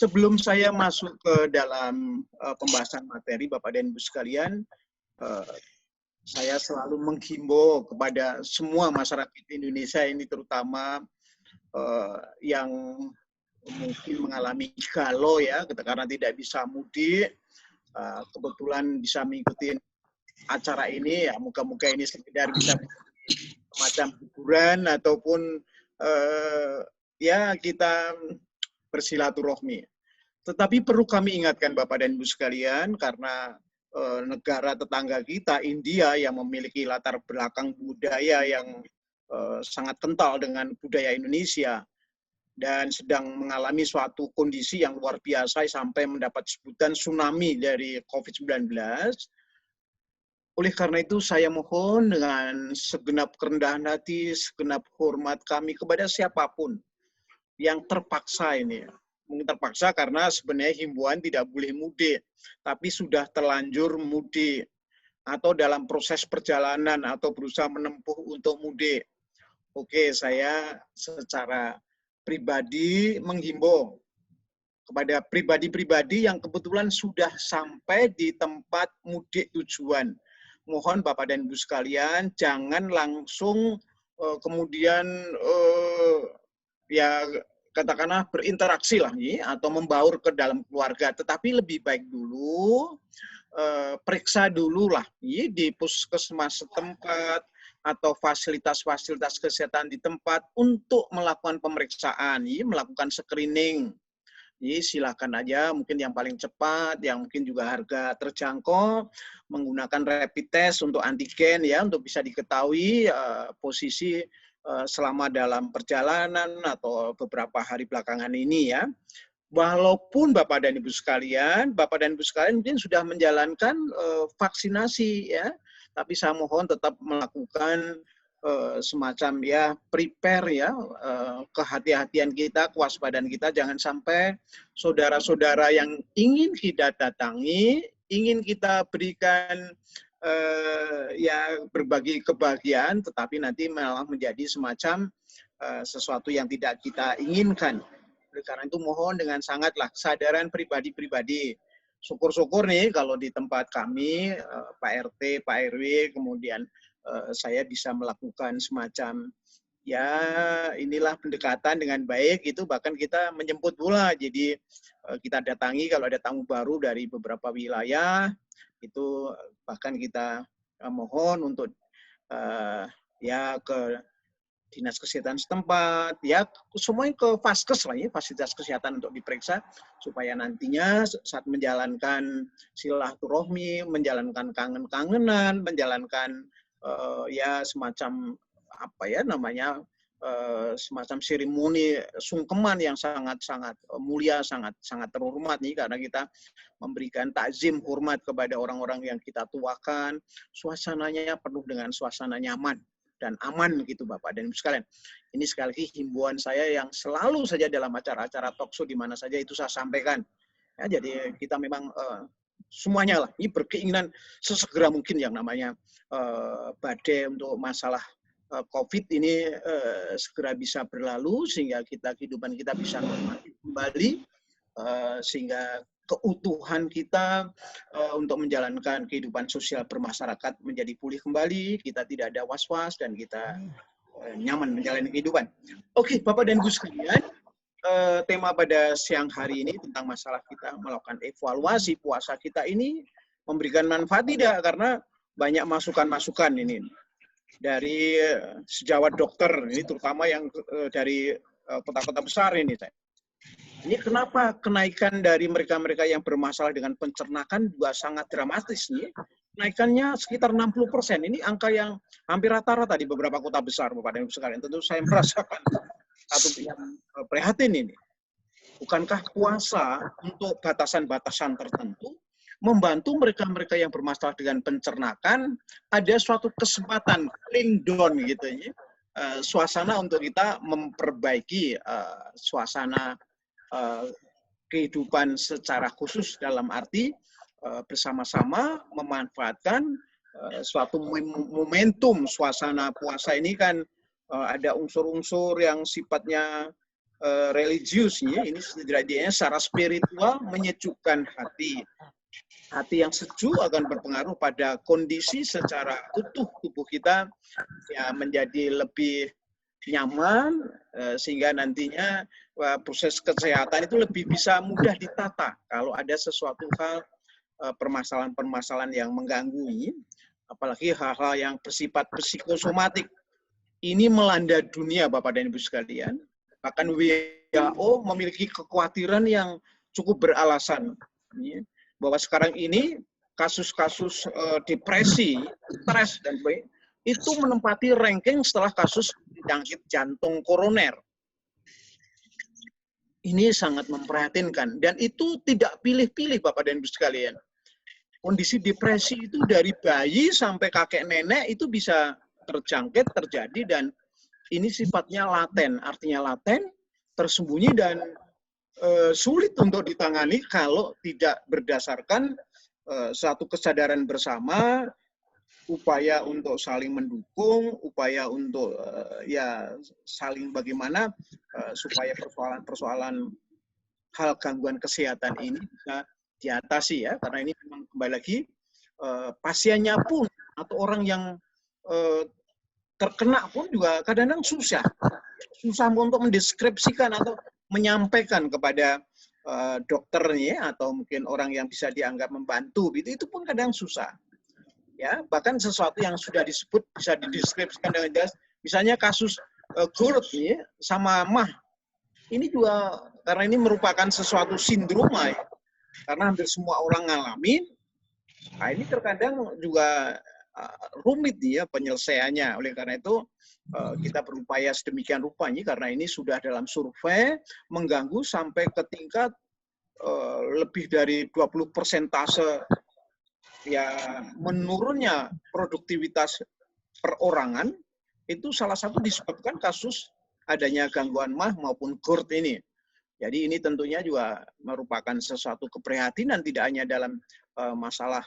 Sebelum saya masuk ke dalam pembahasan materi, Bapak dan Ibu sekalian, saya selalu menghimbau kepada semua masyarakat Indonesia ini, terutama yang mungkin mengalami galau ya, karena tidak bisa mudik, kebetulan bisa mengikuti acara ini, ya moga-moga ini sekedar bisa semacam hiburan ataupun ya kita bersilaturahmi. Tetapi perlu kami ingatkan Bapak dan Ibu sekalian, karena negara tetangga kita, India, yang memiliki latar belakang budaya yang sangat kental dengan budaya Indonesia, dan sedang mengalami suatu kondisi yang luar biasa sampai mendapat sebutan tsunami dari COVID-19. Oleh karena itu saya mohon dengan segenap kerendahan hati, segenap hormat kami kepada siapapun yang terpaksa ini. Mungkin terpaksa karena sebenarnya himbauan tidak boleh mudik, tapi sudah terlanjur mudik atau dalam proses perjalanan atau berusaha menempuh untuk mudik. Oke, saya secara pribadi menghimbau kepada pribadi-pribadi yang kebetulan sudah sampai di tempat mudik tujuan. Mohon Bapak dan Ibu sekalian, jangan langsung kemudian ya katakanlah berinteraksi lah atau membaur ke dalam keluarga, tetapi lebih baik dulu periksa dulu lah di puskesmas setempat atau fasilitas-fasilitas kesehatan di tempat untuk melakukan pemeriksaan, melakukan screening. Silakan aja, mungkin yang paling cepat, yang mungkin juga harga terjangkau, menggunakan rapid test untuk antigen ya, untuk bisa diketahui posisi selama dalam perjalanan atau beberapa hari belakangan ini ya. Walaupun Bapak dan Ibu sekalian mungkin sudah menjalankan vaksinasi ya, tapi saya mohon tetap melakukan semacam ya prepare ya, kehati-hatian kita, kewaspadaan kita, jangan sampai saudara-saudara yang ingin kita datangi, ingin kita berikan ya berbagi kebahagiaan, tetapi nanti malah menjadi semacam sesuatu yang tidak kita inginkan. Oleh karena itu mohon dengan sangatlah kesadaran pribadi-pribadi. Syukur-syukur nih kalau di tempat kami, Pak RT, Pak RW, kemudian saya bisa melakukan semacam ya inilah pendekatan dengan baik, itu bahkan kita menjemput pula. Jadi kita datangi kalau ada tamu baru dari beberapa wilayah, itu bahkan kita mohon untuk ya ke dinas kesehatan setempat, ya semuanya ke Vaskes lah ya, fasilitas kesehatan untuk diperiksa, supaya nantinya saat menjalankan silaturahmi, menjalankan kangen-kangenan, menjalankan ya semacam apa ya namanya, semacam seremoni sungkeman yang sangat-sangat mulia, sangat terhormat nih, karena kita memberikan takzim hormat kepada orang-orang yang kita tuakan, suasananya penuh dengan suasana nyaman dan aman gitu Bapak dan Ibu sekalian. Ini sekali lagi himbauan saya yang selalu saja dalam acara-acara talkshow di mana saja itu saya sampaikan. Ya, jadi kita memang semuanya lah ini berkeinginan sesegera mungkin yang namanya badai untuk masalah COVID ini segera bisa berlalu, sehingga kehidupan kita bisa normatif kembali, sehingga keutuhan kita untuk menjalankan kehidupan sosial bermasyarakat menjadi pulih kembali, kita tidak ada was-was, dan kita nyaman menjalani kehidupan. Oke, Bapak dan Ibu sekalian, tema pada siang hari ini tentang masalah kita melakukan evaluasi puasa kita ini memberikan manfaat tidak, karena banyak masukan-masukan ini dari sejawat dokter, ini terutama yang dari kota-kota besar ini. Ini kenapa kenaikan dari mereka-mereka yang bermasalah dengan pencernaan juga sangat dramatis nih. Kenaikannya sekitar 60%. Ini angka yang hampir rata-rata di beberapa kota besar, Bapak dan Ibu sekalian. Tentu saya merasakan satu yang prihatin ini. Bukankah puasa untuk batasan-batasan tertentu membantu mereka-mereka yang bermasalah dengan pencernaan ada suatu kesempatan cooling down gitu ya. Suasana untuk kita memperbaiki suasana kehidupan secara khusus, dalam arti bersama-sama memanfaatkan suatu momentum. Suasana puasa ini kan ada unsur-unsur yang sifatnya religius, ya, ini setidaknya secara spiritual menyejukkan hati. Hati yang sejuk akan berpengaruh pada kondisi secara utuh tubuh kita, ya, menjadi lebih nyaman, sehingga nantinya proses kesehatan itu lebih bisa mudah ditata kalau ada sesuatu hal, permasalahan-permasalahan yang mengganggu, apalagi hal-hal yang bersifat psikosomatik. Ini melanda dunia, Bapak dan Ibu sekalian. Bahkan WHO memiliki kekhawatiran yang cukup beralasan, ya, bahwa sekarang ini kasus-kasus depresi, stres, dan sebagainya, itu menempati ranking setelah kasus penyakit jantung koroner. Ini sangat memprihatinkan, dan itu tidak pilih-pilih, Bapak dan Ibu sekalian. Kondisi depresi itu dari bayi sampai kakek nenek itu bisa terjangkit, terjadi, dan ini sifatnya laten. Artinya laten, tersembunyi, dan sulit untuk ditangani kalau tidak berdasarkan satu kesadaran bersama, upaya untuk saling mendukung, upaya untuk ya saling bagaimana supaya persoalan-persoalan hal gangguan kesehatan ini bisa diatasi, ya, karena ini memang kembali lagi pasiennya pun atau orang yang terkena pun juga kadang-kadang susah untuk mendeskripsikan atau menyampaikan kepada dokternya atau mungkin orang yang bisa dianggap membantu, itu pun kadang susah, ya. Bahkan sesuatu yang sudah disebut bisa dideskripsikan dengan jelas, misalnya kasus GERD, ya, sama MAH, ini juga karena ini merupakan sesuatu sindroma, ya, karena hampir semua orang ngalamin. Nah, ini terkadang juga rumit, ya, penyelesaiannya. Oleh karena itu kita berupaya sedemikian rupanya, karena ini sudah dalam survei mengganggu sampai ke tingkat lebih dari 20% ya menurunnya produktivitas perorangan, itu salah satu disebabkan kasus adanya gangguan MAH maupun GERD ini. Jadi ini tentunya juga merupakan sesuatu keprihatinan, tidak hanya dalam masalah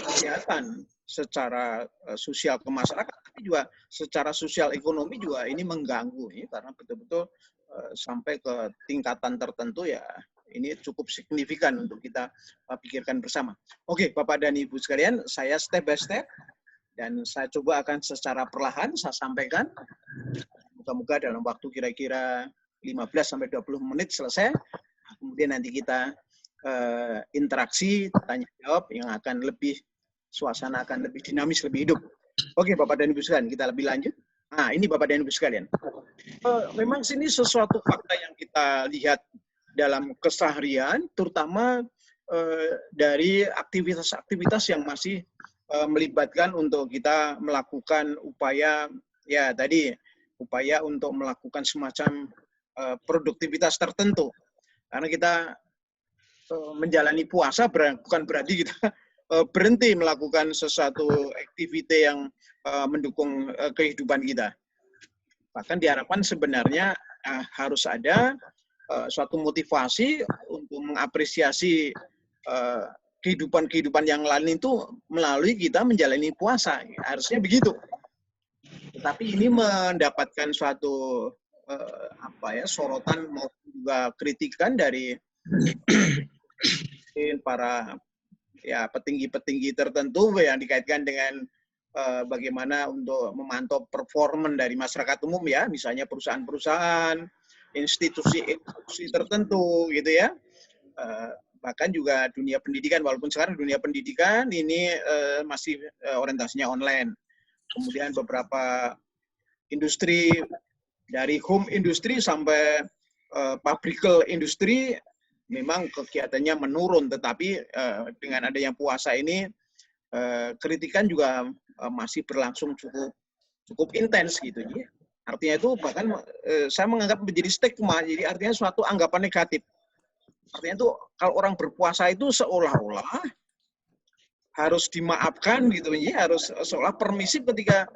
kesehatan secara sosial ke masyarakat, tapi juga secara sosial ekonomi juga ini mengganggu, ya, karena betul-betul sampai ke tingkatan tertentu, ya, ini cukup signifikan untuk kita pikirkan bersama. Oke, Bapak dan Ibu sekalian, saya step by step dan saya coba akan secara perlahan saya sampaikan. Moga-moga dalam waktu kira-kira 15-20 menit selesai. Kemudian nanti kita interaksi, tanya jawab yang akan lebih, suasana akan lebih dinamis, lebih hidup. Oke, Bapak dan Ibu sekalian, kita lebih lanjut. Nah, ini Bapak dan Ibu sekalian. Memang sini sesuatu fakta yang kita lihat dalam keseharian, terutama dari aktivitas-aktivitas yang masih melibatkan untuk kita melakukan upaya, ya tadi, upaya untuk melakukan semacam produktivitas tertentu. Karena kita menjalani puasa bukan berarti kita berhenti melakukan sesuatu aktiviti yang mendukung kehidupan kita. Bahkan diharapkan sebenarnya harus ada suatu motivasi untuk mengapresiasi kehidupan-kehidupan yang lain itu melalui kita menjalani puasa. Harusnya begitu. Tetapi ini mendapatkan suatu sorotan maupun juga kritikan dari para, ya, petinggi-petinggi tertentu yang dikaitkan dengan bagaimana untuk memantau performan dari masyarakat umum, ya, misalnya perusahaan-perusahaan, institusi tertentu, gitu, ya. Bahkan juga dunia pendidikan, walaupun sekarang dunia pendidikan ini masih orientasinya online. Kemudian beberapa industri, dari home industri sampai pabrikal industri, memang kegiatannya menurun, tetapi dengan adanya puasa ini kritikan juga masih berlangsung cukup intens, gitu, ya. Artinya itu bahkan saya menganggap menjadi stigma, jadi artinya suatu anggapan negatif. Artinya itu kalau orang berpuasa itu seolah-olah harus dimaafkan, gitu, ya, harus seolah permisif ketika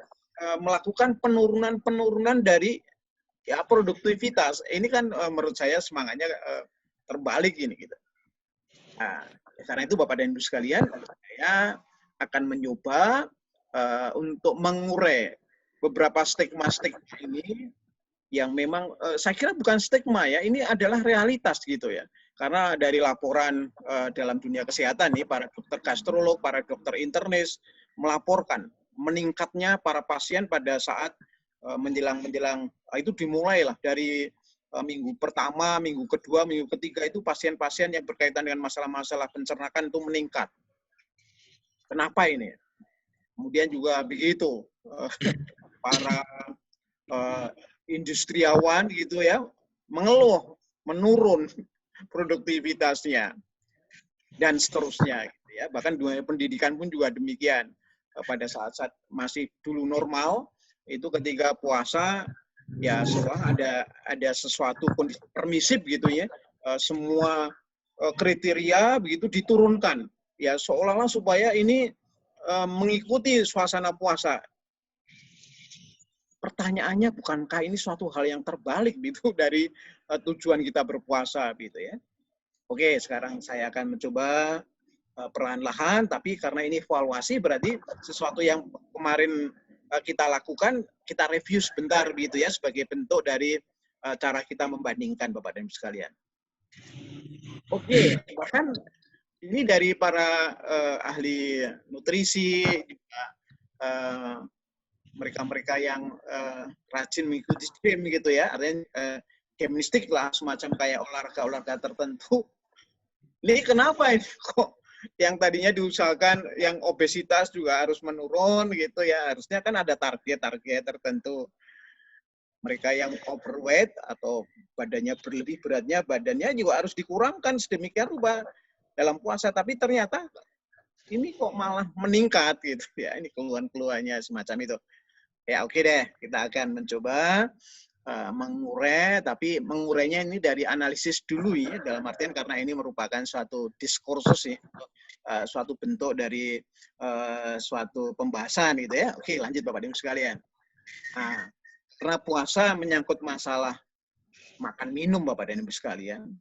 melakukan penurunan dari, ya, produktivitas. Ini kan menurut saya semangatnya terbalik ini, gitu. Nah, karena itu Bapak dan Ibu sekalian, saya akan mencoba untuk mengurai beberapa stigma-stigma ini yang memang saya kira bukan stigma ya, ini adalah realitas gitu ya. Karena dari laporan dalam dunia kesehatan nih, para dokter gastrolog, para dokter internis melaporkan meningkatnya para pasien pada saat menjelang itu dimulailah dari minggu pertama, minggu kedua, minggu ketiga itu pasien-pasien yang berkaitan dengan masalah-masalah pencernaan itu meningkat. Kenapa ini? Kemudian juga begitu para industriawan gitu ya mengeluh menurun produktivitasnya dan seterusnya gitu ya. Bahkan dunia pendidikan pun juga demikian. Pada saat-saat masih dulu normal itu ketika puasa ya setelah ada sesuatu kondisi permisif gitu ya, semua kriteria begitu diturunkan ya seolah-olah supaya ini mengikuti suasana puasa. Pertanyaannya, bukankah ini suatu hal yang terbalik gitu dari tujuan kita berpuasa gitu ya? Oke, sekarang saya akan mencoba perlahan-lahan, tapi karena ini evaluasi berarti sesuatu yang kemarin kita lakukan, kita review sebentar gitu ya sebagai bentuk dari cara kita membandingkan Bapak dan Ibu sekalian. Oke, bahkan ini dari para ahli nutrisi juga mereka-mereka yang rajin mengikuti gym gitu ya, artinya gimnastik lah, semacam kayak olahraga-olahraga tertentu. Ini kenapa ini kok yang tadinya diusahakan yang obesitas juga harus menurun gitu ya, harusnya kan ada target-target tertentu. Mereka yang overweight atau badannya berlebih beratnya, badannya juga harus dikurangkan sedemikian rupa dalam puasa, tapi ternyata ini kok malah meningkat gitu ya, ini keluhan-keluhannya semacam itu. Ya oke deh, kita akan mencoba mengurai, tapi mengurainya ini dari analisis dulu ya, dalam artian karena ini merupakan suatu diskursus ya, suatu bentuk dari suatu pembahasan gitu ya. Oke, lanjut Bapak Ibu sekalian. Nah, karena puasa menyangkut masalah makan minum Bapak dan Ibu sekalian.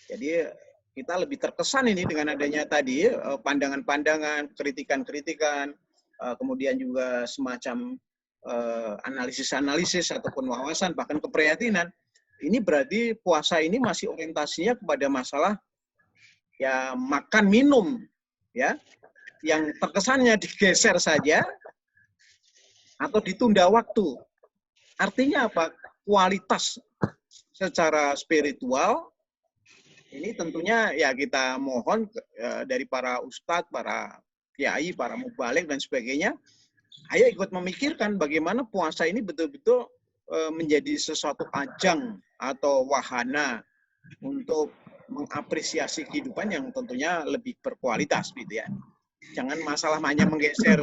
Jadi kita lebih terkesan ini dengan adanya tadi pandangan-pandangan, kritikan-kritikan, kemudian juga semacam analisis-analisis ataupun wawasan bahkan keprihatinan. Ini berarti puasa ini masih orientasinya kepada masalah ya makan minum ya, yang terkesannya digeser saja atau ditunda waktu. Artinya apa? Kualitas secara spiritual ini tentunya ya kita mohon dari para ustadz, para kiai, para mubalik dan sebagainya, ayo ikut memikirkan bagaimana puasa ini betul-betul menjadi sesuatu ajang atau wahana untuk mengapresiasi kehidupan yang tentunya lebih berkualitas gitu ya. Jangan masalah hanya menggeser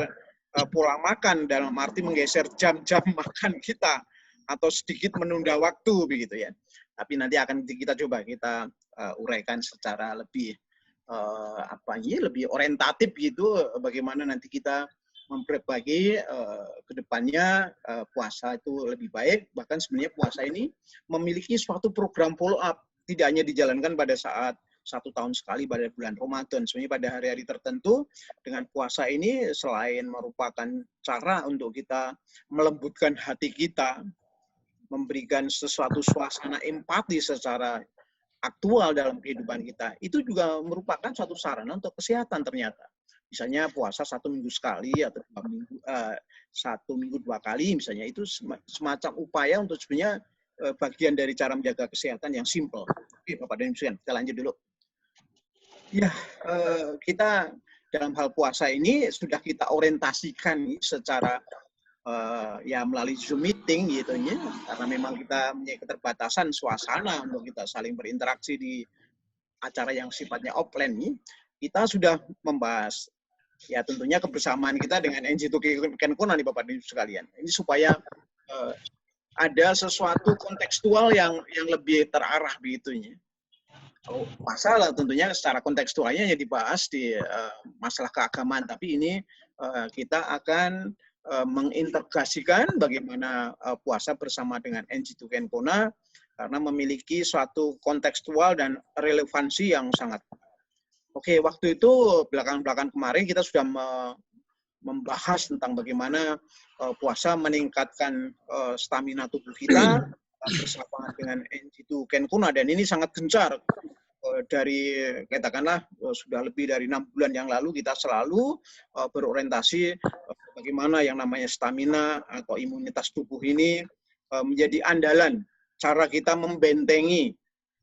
pola makan dalam arti menggeser jam-jam makan kita atau sedikit menunda waktu begitu ya. Tapi nanti akan kita coba kita uraikan secara lebih lebih orientatif gitu, bagaimana nanti kita memperbaiki ke depannya puasa itu lebih baik. Bahkan sebenarnya puasa ini memiliki suatu program follow up, tidak hanya dijalankan pada saat 1 tahun sekali pada bulan Ramadan. Sebenarnya pada hari-hari tertentu dengan puasa ini selain merupakan cara untuk kita melembutkan hati kita, memberikan sesuatu suasana empati secara aktual dalam kehidupan kita, itu juga merupakan suatu sarana untuk kesehatan ternyata. Misalnya puasa 1 minggu sekali atau 1 minggu 2 kali misalnya, itu semacam upaya untuk sebenarnya bagian dari cara menjaga kesehatan yang simple. Oke Bapak dan Ibu sekalian, kita lanjut dulu. Ya, kita dalam hal puasa ini sudah kita orientasikan secara ya melalui Zoom meeting gitu ya, karena memang kita punya keterbatasan suasana untuk kita saling berinteraksi di acara yang sifatnya offline nih. Kita sudah membahas ya tentunya kebersamaan kita dengan NG2 Kenkona nih Bapak Ibu sekalian. Ini supaya ada sesuatu kontekstual yang lebih terarah begitu ya. Kalau masalah tentunya secara kontekstualnya yang dibahas di masalah keagamaan, tapi ini kita akan mengintegrasikan bagaimana puasa bersama dengan NG2 Kenkona karena memiliki suatu kontekstual dan relevansi yang sangat. Oke, waktu itu belakang-belakang kemarin kita sudah membahas tentang bagaimana puasa meningkatkan stamina tubuh kita, bersama dengan NG2 Kenkuna, dan ini sangat gencar dari katakanlah sudah lebih dari 6 bulan yang lalu kita selalu berorientasi bagaimana yang namanya stamina atau imunitas tubuh ini menjadi andalan, cara kita membentengi,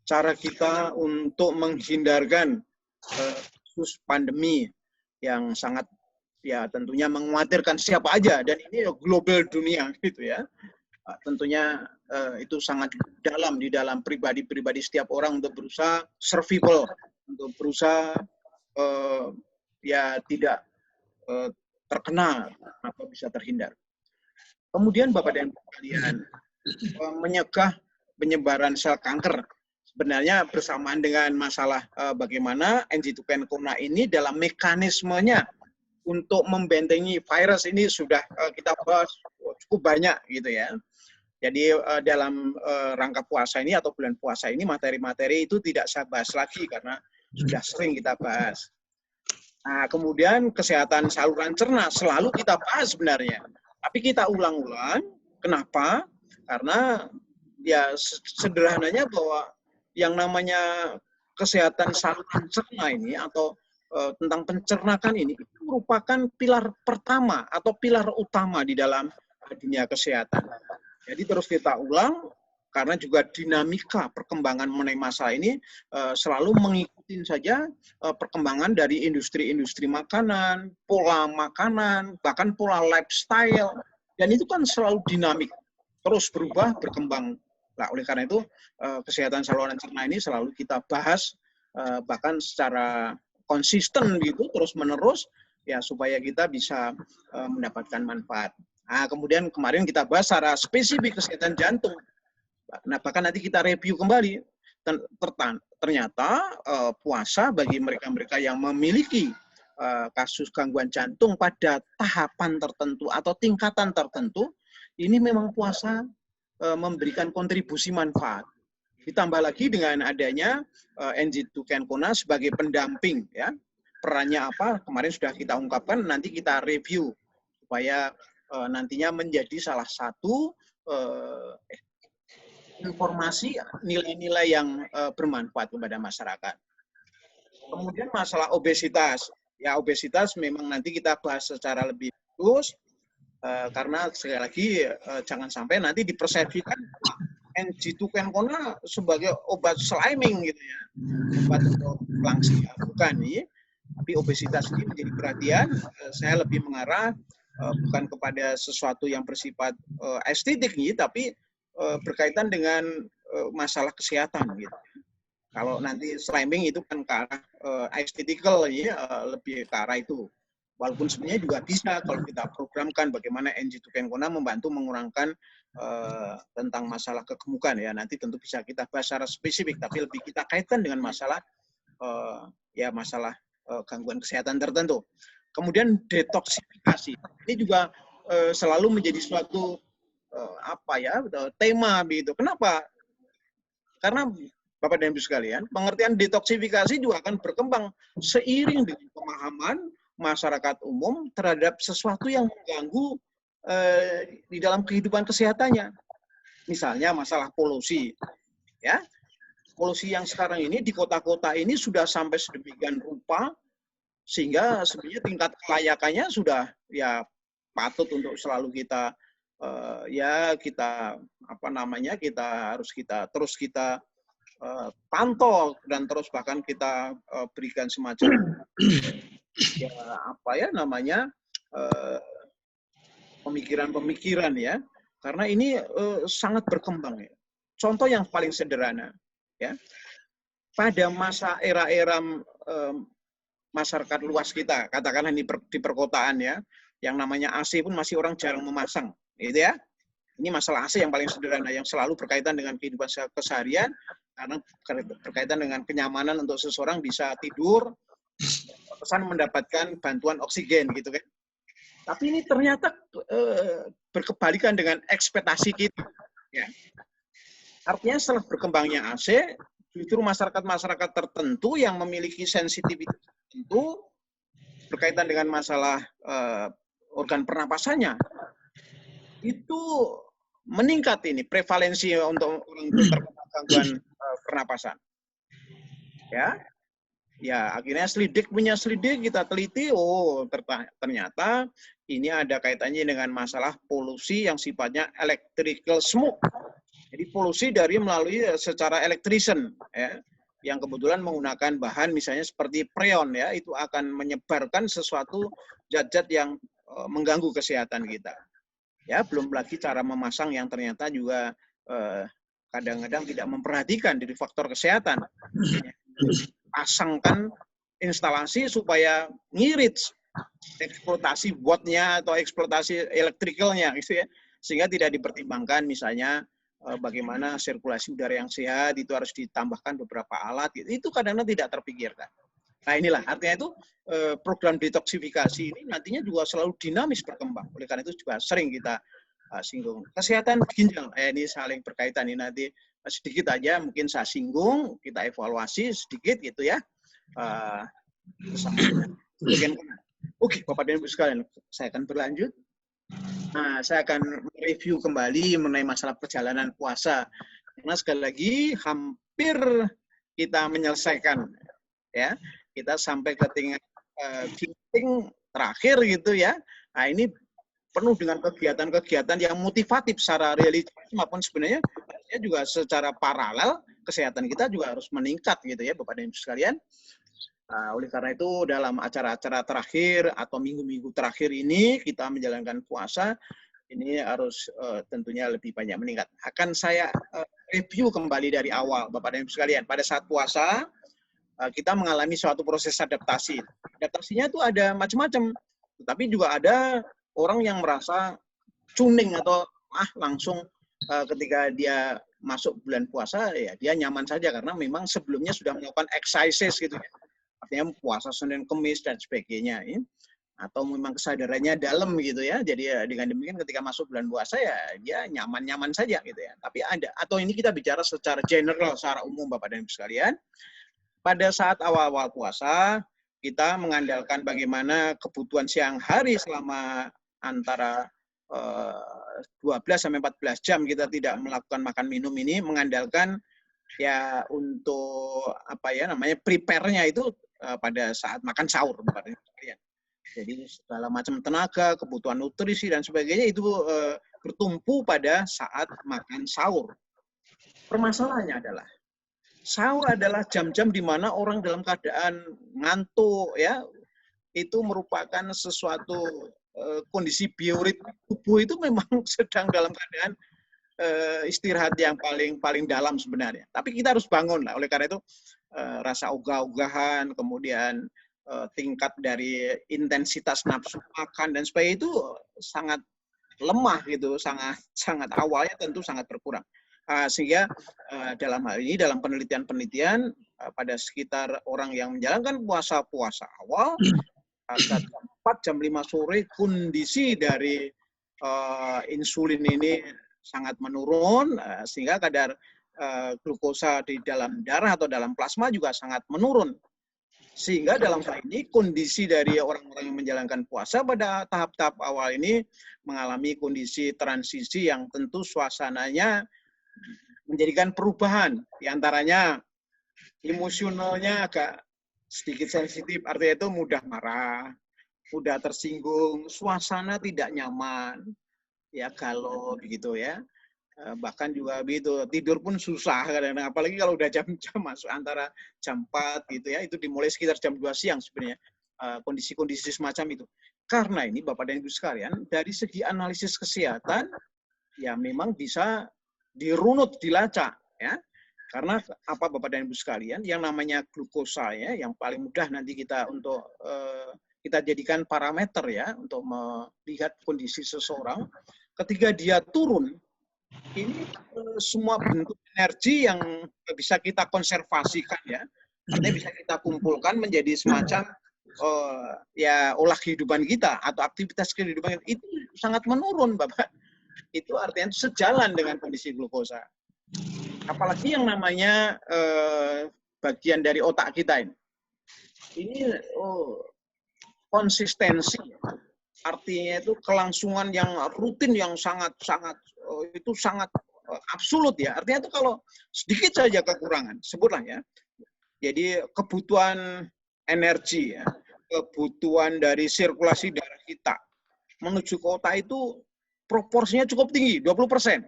cara kita untuk menghindarkan kasus pandemi yang sangat ya tentunya mengkhawatirkan siapa aja, dan ini global dunia gitu ya. Tentunya itu sangat dalam di dalam pribadi-pribadi setiap orang untuk berusaha survival, untuk berusaha ya tidak terkena atau bisa terhindar. Kemudian Bapak dan Ibu sekalian, menyegah penyebaran sel kanker. Sebenarnya bersamaan dengan masalah bagaimana NG2 Kenkuna ini dalam mekanismenya untuk membentengi virus ini sudah kita bahas cukup banyak gitu ya. Jadi dalam rangka puasa ini atau bulan puasa ini materi-materi itu tidak saya bahas lagi karena sudah sering kita bahas. Nah, kemudian kesehatan saluran cerna selalu kita bahas sebenarnya. Tapi kita ulang-ulang. Kenapa? Karena ya sederhananya bahwa yang namanya kesehatan saluran cerna ini atau tentang pencernakan ini itu merupakan pilar pertama atau pilar utama di dalam dunia kesehatan. Jadi terus kita ulang, karena juga dinamika perkembangan mengenai masalah ini selalu mengikuti saja perkembangan dari industri-industri makanan, pola makanan, bahkan pola lifestyle, dan itu kan selalu dinamik, terus berubah, berkembang. Nah, oleh karena itu kesehatan saluran cerna ini selalu kita bahas bahkan secara konsisten gitu, terus menerus ya supaya kita bisa mendapatkan manfaat. Nah, kemudian kemarin kita bahas secara spesifik kesehatan jantung. Nah, bahkan nanti kita review kembali. Ternyata puasa bagi mereka-mereka yang memiliki kasus gangguan jantung pada tahapan tertentu atau tingkatan tertentu, ini memang puasa memberikan kontribusi manfaat. Ditambah lagi dengan adanya NG2 Kenkuna sebagai pendamping, ya. Perannya apa? Kemarin sudah kita ungkapkan, nanti kita review supaya nantinya menjadi salah satu informasi nilai-nilai yang bermanfaat kepada masyarakat. Kemudian masalah obesitas. Ya, obesitas memang nanti kita bahas secara lebih khusus karena sekali lagi jangan sampai nanti dipersepsikan NG2 Kenkuna sebagai obat sliming gitu ya. Obat untuk langsing, bukan ya. Tapi obesitas ini menjadi perhatian, saya lebih mengarah bukan kepada sesuatu yang bersifat estetik nih, tapi berkaitan dengan masalah kesehatan gitu. Kalau nanti sliming itu kan ke arah estetikal ya, lebih ke arah itu. Walaupun sebenarnya juga bisa kalau kita programkan bagaimana NG2 Kenkuna membantu mengurangkan tentang masalah kegemukan ya. Nanti tentu bisa kita bahas secara spesifik, tapi lebih kita kaitkan dengan masalah ya masalah gangguan kesehatan tertentu. Kemudian detoksifikasi. Ini juga selalu menjadi suatu tema begitu. Kenapa? Karena Bapak dan Ibu sekalian, pengertian detoksifikasi juga akan berkembang seiring dengan pemahaman masyarakat umum terhadap sesuatu yang mengganggu di dalam kehidupan kesehatannya. Misalnya masalah polusi, ya. Polusi yang sekarang ini di kota-kota ini sudah sampai sedemikian rupa sehingga sebenarnya tingkat kelayakannya sudah ya patut untuk selalu kita terus kita pantau dan terus bahkan kita berikan semacam pemikiran-pemikiran ya, karena ini sangat berkembang ya. Contoh yang paling sederhana ya, pada masa era-era masyarakat luas kita, katakanlah ini di perkotaan ya, yang namanya AC pun masih orang jarang memasang, gitu ya. Ini masalah AC yang paling sederhana, yang selalu berkaitan dengan kehidupan keseharian, karena berkaitan dengan kenyamanan untuk seseorang bisa tidur, pesan mendapatkan bantuan oksigen, gitu kan. Tapi ini ternyata berkebalikan dengan ekspektasi kita. Ya. Artinya setelah berkembangnya AC, justru masyarakat-masyarakat tertentu yang memiliki sensitivitas tertentu berkaitan dengan masalah organ pernapasannya, itu meningkat ini prevalensi untuk orang itu terkena gangguan pernapasan. Ya, akhirnya punya selidik kita teliti, oh ternyata ini ada kaitannya dengan masalah polusi yang sifatnya electrical smoke. Jadi polusi melalui secara electrician, ya, yang kebetulan menggunakan bahan misalnya seperti freon, ya, itu akan menyebarkan sesuatu zat-zat yang mengganggu kesehatan kita. Ya, belum lagi cara memasang yang ternyata juga kadang-kadang tidak memperhatikan dari faktor kesehatan. Pasangkan instalasi supaya ngirit eksploitasi wattnya atau eksploitasi elektrikalnya, gitu ya, sehingga tidak dipertimbangkan misalnya bagaimana sirkulasi udara yang sehat itu harus ditambahkan beberapa alat, gitu. Itu kadang-kadang tidak terpikirkan. Nah inilah artinya itu program detoksifikasi ini nantinya juga selalu dinamis berkembang. Oleh karena itu juga sering kita singgung. Kesehatan ginjal, ini saling berkaitan. Ini nanti sedikit aja mungkin saya singgung, kita evaluasi sedikit gitu ya. Oke, Bapak dan Ibu sekalian, saya akan berlanjut. Nah, saya akan mereview kembali mengenai masalah perjalanan puasa. Karena sekali lagi hampir kita menyelesaikan, ya. Kita sampai ke tingkat terakhir gitu ya. Nah, ini penuh dengan kegiatan-kegiatan yang motivatif secara religius maupun sebenarnya juga secara paralel kesehatan kita juga harus meningkat gitu ya Bapak dan Ibu sekalian. Oleh karena itu dalam acara-acara terakhir atau minggu-minggu terakhir ini kita menjalankan puasa ini harus tentunya lebih banyak meningkat. Akan saya review kembali dari awal Bapak dan Ibu sekalian. Pada saat puasa kita mengalami suatu proses adaptasi. Adaptasinya itu ada macam-macam. Tetapi juga ada orang yang merasa cuning atau langsung ketika dia masuk bulan puasa ya dia nyaman saja karena memang sebelumnya sudah melakukan exercise gitu ya. Artinya puasa Senin Kemis dan sebagainya ya. Atau memang kesadarannya dalam gitu ya. Jadi ya, dengan demikian ketika masuk bulan puasa ya dia nyaman-nyaman saja gitu ya. Tapi ada atau ini kita bicara secara general secara umum Bapak dan Ibu sekalian. Pada saat awal-awal puasa kita mengandalkan bagaimana kebutuhan siang hari selama antara 12 sampai 14 jam kita tidak melakukan makan minum ini mengandalkan ya untuk apa ya namanya prepare-nya itu pada saat makan sahur. Jadi segala macam tenaga, kebutuhan nutrisi dan sebagainya itu bertumpu pada saat makan sahur. Permasalahannya adalah sahur adalah jam-jam di mana orang dalam keadaan ngantuk ya. Itu merupakan sesuatu kondisi bioritme tubuh itu memang sedang dalam keadaan istirahat yang paling dalam sebenarnya. Tapi kita harus bangun lah. Oleh karena itu rasa ogah-ogahan, kemudian tingkat dari intensitas nafsu makan dan sebagainya itu sangat lemah gitu, sangat awalnya tentu sangat berkurang. Sehingga dalam hal ini dalam penelitian-penelitian pada sekitar orang yang menjalankan puasa awal jam 4 jam 5 sore kondisi dari insulin ini sangat menurun sehingga kadar glukosa di dalam darah atau dalam plasma juga sangat menurun. Sehingga dalam hal ini kondisi dari orang-orang yang menjalankan puasa pada tahap-tahap awal ini mengalami kondisi transisi yang tentu suasananya menjadikan perubahan. Di antaranya emosionalnya agak sedikit sensitif, artinya itu mudah marah, mudah tersinggung, suasana tidak nyaman, ya galau begitu ya. Bahkan juga begitu tidur pun susah kadang-kadang, apalagi kalau udah jam-jam masuk antara jam 4 gitu ya, itu dimulai sekitar jam 2 siang sebenarnya kondisi-kondisi semacam itu. Karena ini Bapak dan Ibu sekalian dari segi analisis kesehatan ya memang bisa dirunut, dilacak ya. Karena apa Bapak dan Ibu sekalian, yang namanya glukosa ya yang paling mudah nanti kita untuk kita jadikan parameter ya untuk melihat kondisi seseorang ketika dia turun. Ini semua bentuk energi yang bisa kita konservasikan ya, artinya bisa kita kumpulkan menjadi semacam ya olah kehidupan kita atau aktivitas kehidupan kita, itu sangat menurun Bapak. Itu artinya sejalan dengan kondisi glukosa. Apalagi yang namanya bagian dari otak kita ini. Ini konsistensi. Artinya itu kelangsungan yang rutin yang sangat itu sangat absolut ya. Artinya itu kalau sedikit saja kekurangan, sebutlah ya. Jadi kebutuhan energi ya, kebutuhan dari sirkulasi darah kita menuju kota itu proporsinya cukup tinggi, 20%.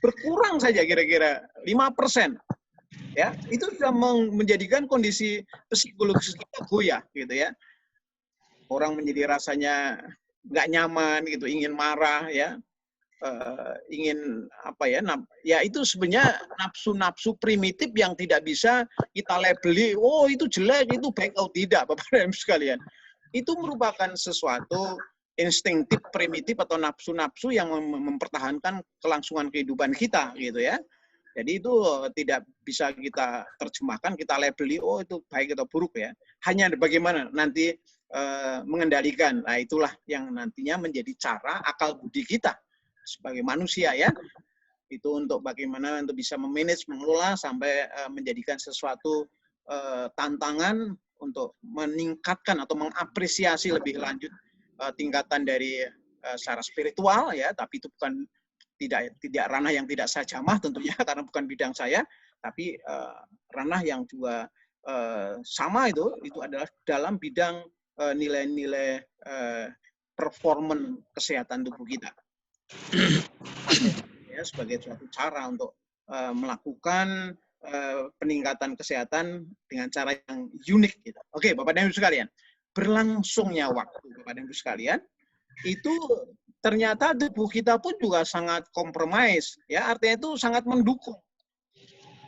Berkurang saja kira-kira 5%. Ya, itu sudah menjadikan kondisi psikologis kita goyah gitu ya. Orang menjadi rasanya nggak nyaman gitu, ingin marah ya. Ingin apa ya, ya itu sebenarnya nafsu-nafsu primitif yang tidak bisa kita labeli, oh itu jelek, itu baik, oh tidak, Bapak dan Ibu sekalian. Itu merupakan sesuatu instingtif primitif atau nafsu-nafsu yang mempertahankan kelangsungan kehidupan kita gitu ya. Jadi itu tidak bisa kita terjemahkan, kita labeli, oh itu baik atau buruk ya. Hanya bagaimana nanti mengendalikan. Nah itulah yang nantinya menjadi cara akal budi kita sebagai manusia ya, itu untuk bagaimana untuk bisa memanage, mengelola sampai menjadikan sesuatu tantangan untuk meningkatkan atau mengapresiasi lebih lanjut tingkatan dari secara spiritual ya, tapi itu bukan tidak ranah yang tidak saya jamah tentunya karena bukan bidang saya, tapi ranah yang juga sama itu adalah dalam bidang nilai-nilai performan kesehatan tubuh kita. Ya, sebagai suatu cara untuk melakukan peningkatan kesehatan dengan cara yang unik gitu. Oke, Bapak dan Ibu sekalian, berlangsungnya waktu Bapak dan Ibu sekalian, itu ternyata tubuh kita pun juga sangat kompromis, ya artinya itu sangat mendukung.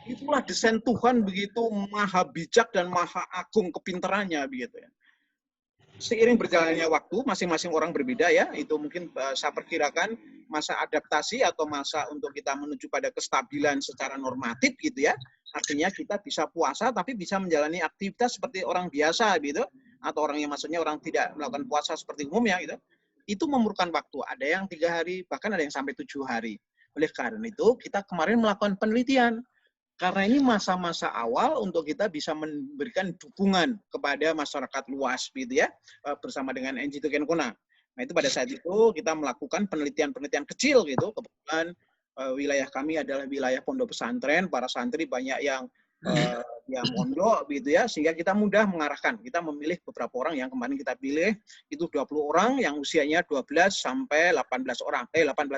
Itulah desain Tuhan begitu maha bijak dan maha agung kepintarannya begitu ya. Seiring berjalannya waktu, masing-masing orang berbeda ya, itu mungkin saya perkirakan masa adaptasi atau masa untuk kita menuju pada kestabilan secara normatif gitu ya. Artinya kita bisa puasa tapi bisa menjalani aktivitas seperti orang biasa gitu, atau orang yang maksudnya orang tidak melakukan puasa seperti umumnya gitu. Itu memerlukan waktu, ada yang 3 hari, bahkan ada yang sampai 7 hari. Oleh karena itu, kita kemarin melakukan penelitian. Karena ini masa-masa awal untuk kita bisa memberikan dukungan kepada masyarakat luas gitu ya, bersama dengan NGO Kenkona. Nah itu pada saat itu kita melakukan penelitian-penelitian kecil gitu. Kebetulan wilayah kami adalah wilayah pondok pesantren, para santri banyak yang mondok gitu ya, sehingga kita mudah mengarahkan. Kita memilih beberapa orang yang kemarin kita pilih, itu 20 orang yang usianya 12 sampai 18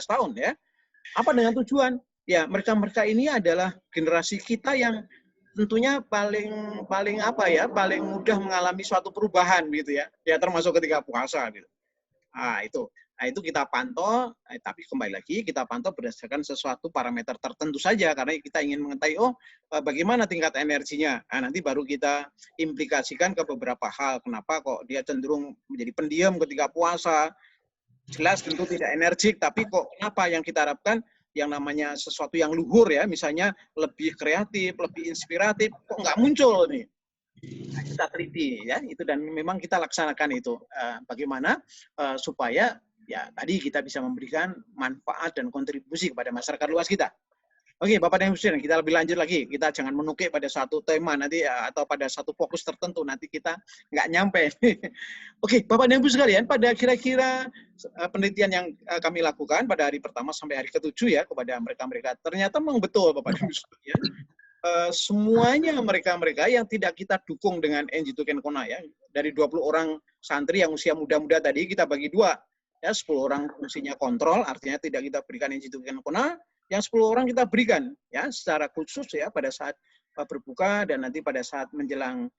tahun ya. Apa dengan tujuan? Ya, mereka-mereka ini adalah generasi kita yang tentunya paling apa ya, paling mudah mengalami suatu perubahan gitu ya. Ya termasuk ketika puasa gitu. Nah, itu kita pantau, tapi kembali lagi kita pantau berdasarkan sesuatu parameter tertentu saja karena kita ingin mengetahui bagaimana tingkat energinya. Nah, nanti baru kita implikasikan ke beberapa hal. Kenapa kok dia cenderung menjadi pendiam ketika puasa? Jelas tentu tidak energik, tapi kok kenapa yang kita harapkan yang namanya sesuatu yang luhur ya, misalnya lebih kreatif, lebih inspiratif, kok nggak muncul nih. Nah, kita teliti ya itu dan memang kita laksanakan itu bagaimana supaya ya tadi kita bisa memberikan manfaat dan kontribusi kepada masyarakat luas kita. Oke, Bapak dan Ibu sekalian, kita lebih lanjut lagi. Kita jangan menukik pada satu tema nanti atau pada satu fokus tertentu, nanti kita nggak nyampe. Oke, Bapak dan Ibu sekalian, pada kira-kira penelitian yang kami lakukan pada hari pertama sampai hari ke-7 ya, kepada mereka-mereka, ternyata memang betul, Bapak dan Ibu sekalian, semuanya mereka-mereka yang tidak kita dukung dengan NGO Kenkona ya, dari 20 orang santri yang usia muda-muda tadi, kita bagi 2. Ya, 10 orang fungsinya kontrol, artinya tidak kita berikan NGO Kenkona, yang 10 orang kita berikan ya secara khusus ya pada saat berbuka dan nanti pada saat menjelang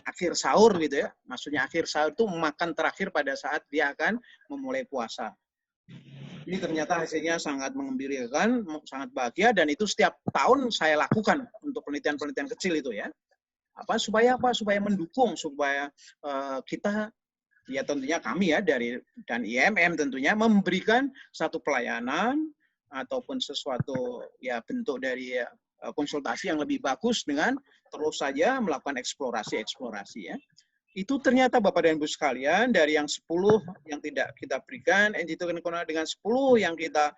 akhir sahur gitu ya. Maksudnya akhir sahur itu makan terakhir pada saat dia akan memulai puasa. Ini ternyata hasilnya sangat mengembirakan, sangat bahagia dan itu setiap tahun saya lakukan untuk penelitian-penelitian kecil itu ya. Supaya mendukung supaya kita ya tentunya kami ya dan IMM tentunya memberikan satu pelayanan ataupun sesuatu ya bentuk dari konsultasi yang lebih bagus dengan terus saja melakukan eksplorasi ya. Itu ternyata Bapak dan Ibu sekalian dari yang 10 yang tidak kita berikan NGO Kenkona dengan 10 yang kita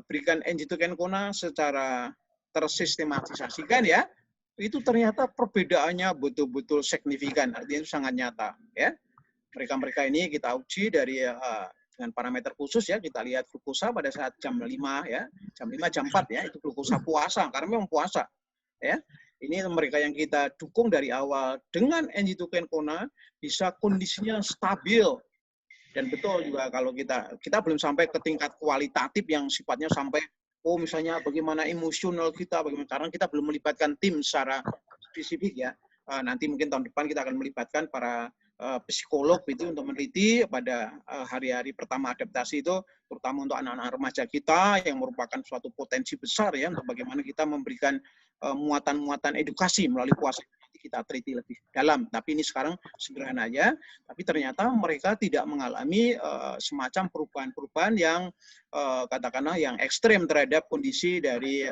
berikan NGO Kenkona secara tersistematisasikan ya. Itu ternyata perbedaannya betul-betul signifikan, artinya itu sangat nyata ya. Mereka-mereka ini kita uji dari dengan parameter khusus ya, kita lihat glukosa pada saat jam 5 ya, jam 5 jam 4 ya, itu glukosa puasa karena memang puasa ya. Ini mereka yang kita dukung dari awal dengan NG2 Kona bisa kondisinya stabil. Dan betul juga kalau kita belum sampai ke tingkat kualitatif yang sifatnya sampai misalnya bagaimana emosional kita, bagaimana, karena kita belum melibatkan tim secara spesifik ya. Nanti mungkin tahun depan kita akan melibatkan para psikolog itu untuk meneliti pada hari-hari pertama adaptasi itu, terutama untuk anak-anak remaja kita yang merupakan suatu potensi besar ya untuk bagaimana kita memberikan muatan-muatan edukasi melalui puasa. Kita teliti lebih dalam. Tapi ini sekarang sederhana aja. Tapi ternyata mereka tidak mengalami semacam perubahan-perubahan yang katakanlah yang ekstrem terhadap kondisi dari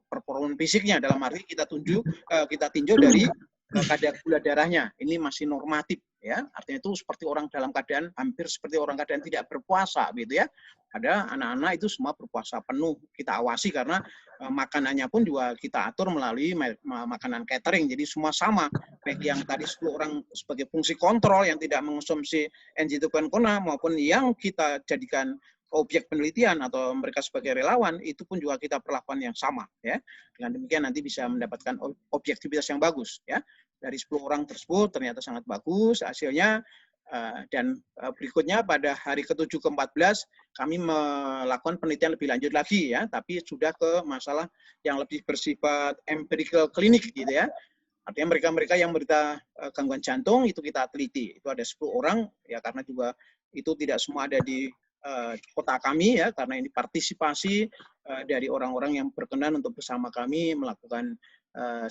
performa fisiknya. Dalam arti kita tinjau dari kadar gula darahnya. Ini masih normatif ya. Artinya itu seperti orang dalam keadaan hampir seperti orang keadaan tidak berpuasa gitu ya. Ada anak-anak itu semua berpuasa penuh. Kita awasi karena makanannya pun juga kita atur melalui makanan catering. Jadi semua sama. Baik yang tadi 10 orang sebagai fungsi kontrol yang tidak mengonsumsi NG2 Kona maupun yang kita jadikan objek penelitian atau mereka sebagai relawan, itu pun juga kita perlakuan yang sama ya. Dengan demikian nanti bisa mendapatkan objektivitas yang bagus ya. Dari 10 orang tersebut ternyata sangat bagus hasilnya. Dan berikutnya pada hari ke-7 ke-14 kami melakukan penelitian lebih lanjut lagi ya, tapi sudah ke masalah yang lebih bersifat empirical klinik gitu ya. Artinya mereka-mereka yang menderita gangguan jantung itu kita teliti. Itu ada 10 orang ya, karena juga itu tidak semua ada di kota kami ya, karena ini partisipasi dari orang-orang yang berkenan untuk bersama kami melakukan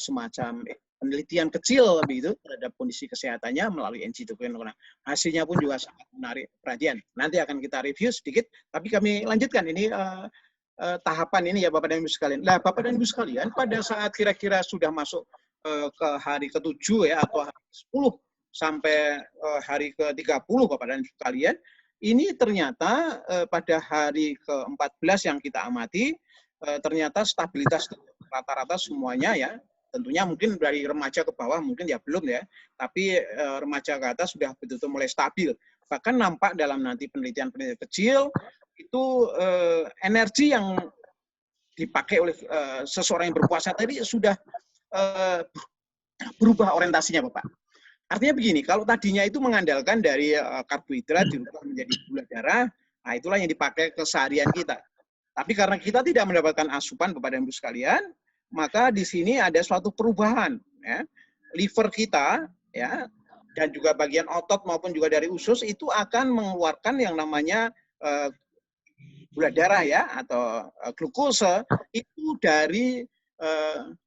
semacam penelitian kecil begitu terhadap kondisi kesehatannya melalui NG2 Kona. Hasilnya pun juga sangat menarik perhatian. Nanti akan kita review sedikit, tapi kami lanjutkan ini tahapan ini ya Bapak dan Ibu sekalian. Nah, Bapak dan Ibu sekalian, pada saat kira-kira sudah masuk ke hari ke-7 ya atau hari ke-10 sampai hari ke-30 Bapak dan Ibu sekalian, ini ternyata pada hari ke-14 yang kita amati ternyata stabilitas rata-rata semuanya ya. Tentunya mungkin dari remaja ke bawah mungkin ya belum ya, tapi remaja ke atas sudah betul-betul mulai stabil. Bahkan nampak dalam nanti penelitian-penelitian kecil itu energi yang dipakai oleh seseorang yang berpuasa tadi sudah berubah orientasinya Bapak. Artinya begini, kalau tadinya itu mengandalkan dari karbohidrat dirubah menjadi gula darah, nah itulah yang dipakai keseharian kita. Tapi karena kita tidak mendapatkan asupan Bapak dan Ibu sekalian, maka di sini ada suatu perubahan ya. Liver kita ya dan juga bagian otot maupun juga dari usus itu akan mengeluarkan yang namanya gula darah ya atau glukosa itu dari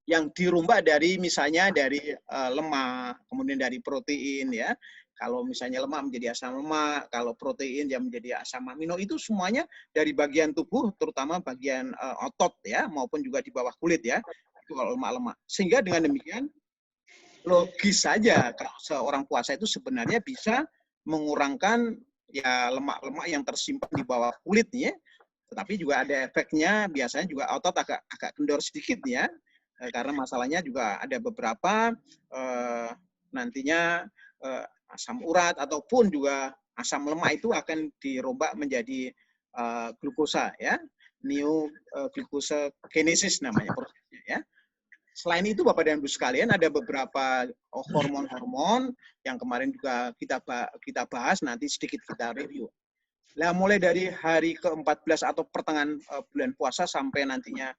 yang dirombak dari misalnya dari lemak, kemudian dari protein ya. Kalau misalnya lemak menjadi asam lemak, kalau protein yang menjadi asam amino, itu semuanya dari bagian tubuh, terutama bagian otot ya, maupun juga di bawah kulit ya. Itu kalau lemak-lemak. Sehingga dengan demikian logis saja kalau seorang puasa itu sebenarnya bisa mengurangkan ya lemak-lemak yang tersimpan di bawah kulit ya. Tetapi juga ada efeknya, biasanya juga otot agak kendor sedikit ya. Karena masalahnya juga ada beberapa nantinya asam urat ataupun juga asam lemak itu akan dirombak menjadi glukosa ya, neoglucosagenesis namanya prosesnya ya. Selain itu Bapak dan Ibu sekalian ada beberapa hormon-hormon yang kemarin juga kita bahas, nanti sedikit kita review. Nah, mulai dari hari ke-14 atau pertengahan bulan puasa sampai nantinya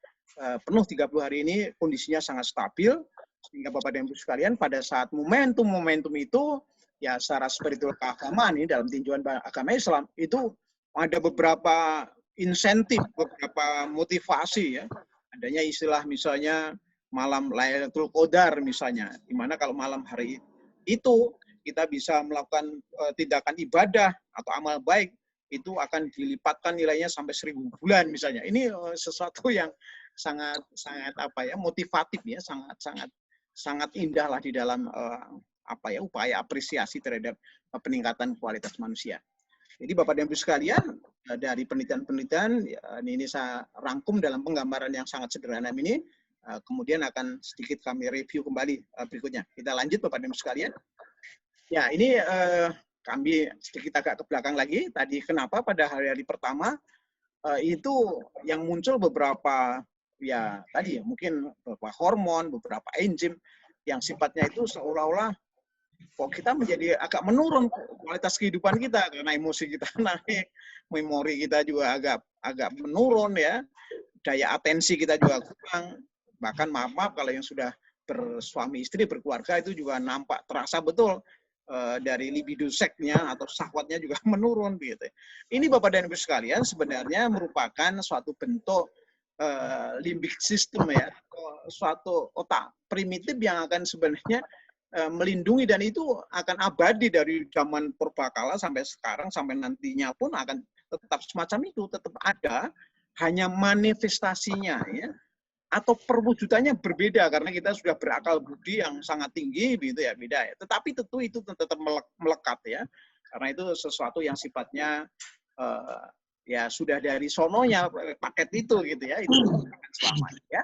penuh 30 hari ini kondisinya sangat stabil, sehingga Bapak dan Ibu sekalian pada saat momentum-momentum itu ya secara spiritual keagamaan ini dalam tinjauan agama Islam itu ada beberapa insentif, beberapa motivasi ya. Adanya istilah misalnya malam Lailatul Qadar misalnya, di mana kalau malam hari itu kita bisa melakukan tindakan ibadah atau amal baik itu akan dilipatkan nilainya sampai 1000 bulan misalnya. Ini sesuatu yang sangat motivatif ya, sangat indah lah di dalam upaya apresiasi terhadap peningkatan kualitas manusia. Jadi Bapak dan Ibu sekalian, dari penelitian-penelitian ini saya rangkum dalam penggambaran yang sangat sederhana ini, kemudian akan sedikit kami review kembali berikutnya. Kita lanjut Bapak dan Ibu sekalian. Ya, ini kami sedikit agak ke belakang lagi, tadi kenapa pada hari-hari pertama itu yang muncul beberapa ya tadi ya mungkin beberapa hormon, beberapa enzim yang sifatnya itu seolah-olah kok kita menjadi agak menurun kualitas kehidupan kita karena emosi kita naik, memori kita juga agak menurun ya, daya atensi kita juga kurang. Bahkan maaf kalau yang sudah bersuami istri berkeluarga itu juga nampak terasa betul dari libido seksnya atau syahwatnya juga menurun gitu. Ini Bapak dan Ibu sekalian sebenarnya merupakan suatu bentuk limbic system ya, suatu otak primitif yang akan sebenarnya melindungi dan itu akan abadi dari zaman purbakala sampai sekarang sampai nantinya pun akan tetap semacam itu, tetap ada, hanya manifestasinya ya atau perwujudannya berbeda karena kita sudah berakal budi yang sangat tinggi gitu ya, beda ya. Tetapi tentu itu tetap melekat ya. Karena itu sesuatu yang sifatnya ya sudah dari sononya paket itu gitu ya, itu akan selamanya ya.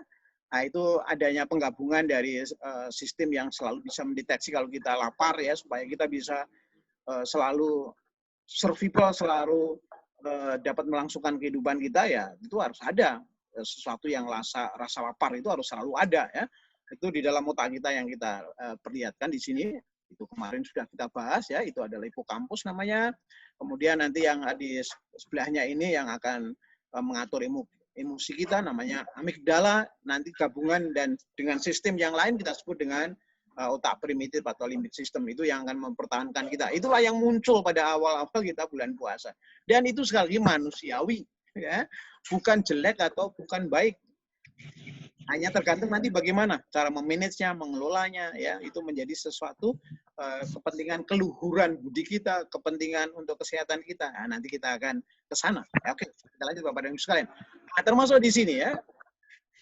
Nah, itu adanya penggabungan dari sistem yang selalu bisa mendeteksi kalau kita lapar ya, supaya kita bisa selalu survival, selalu dapat melangsungkan kehidupan kita ya, itu harus ada sesuatu yang rasa lapar itu harus selalu ada ya. Itu di dalam otak kita yang kita perlihatkan di sini. Itu kemarin sudah kita bahas ya, itu adalah hipokampus namanya. Kemudian nanti yang di sebelahnya ini yang akan mengatur emosi kita namanya amigdala, nanti gabungan dan dengan sistem yang lain kita sebut dengan otak primitif atau limbic system, itu yang akan mempertahankan kita. Itulah yang muncul pada awal-awal kita bulan puasa. Dan itu sekali lagi manusiawi ya, bukan jelek atau bukan baik. Hanya tergantung nanti bagaimana cara memanagenya, mengelolanya ya, itu menjadi sesuatu kepentingan keluhuran budi kita, kepentingan untuk kesehatan kita. Nah, nanti kita akan ke sana. Ya, oke, kita lanjut Bapak dan Ibu sekalian. Nah, termasuk di sini ya,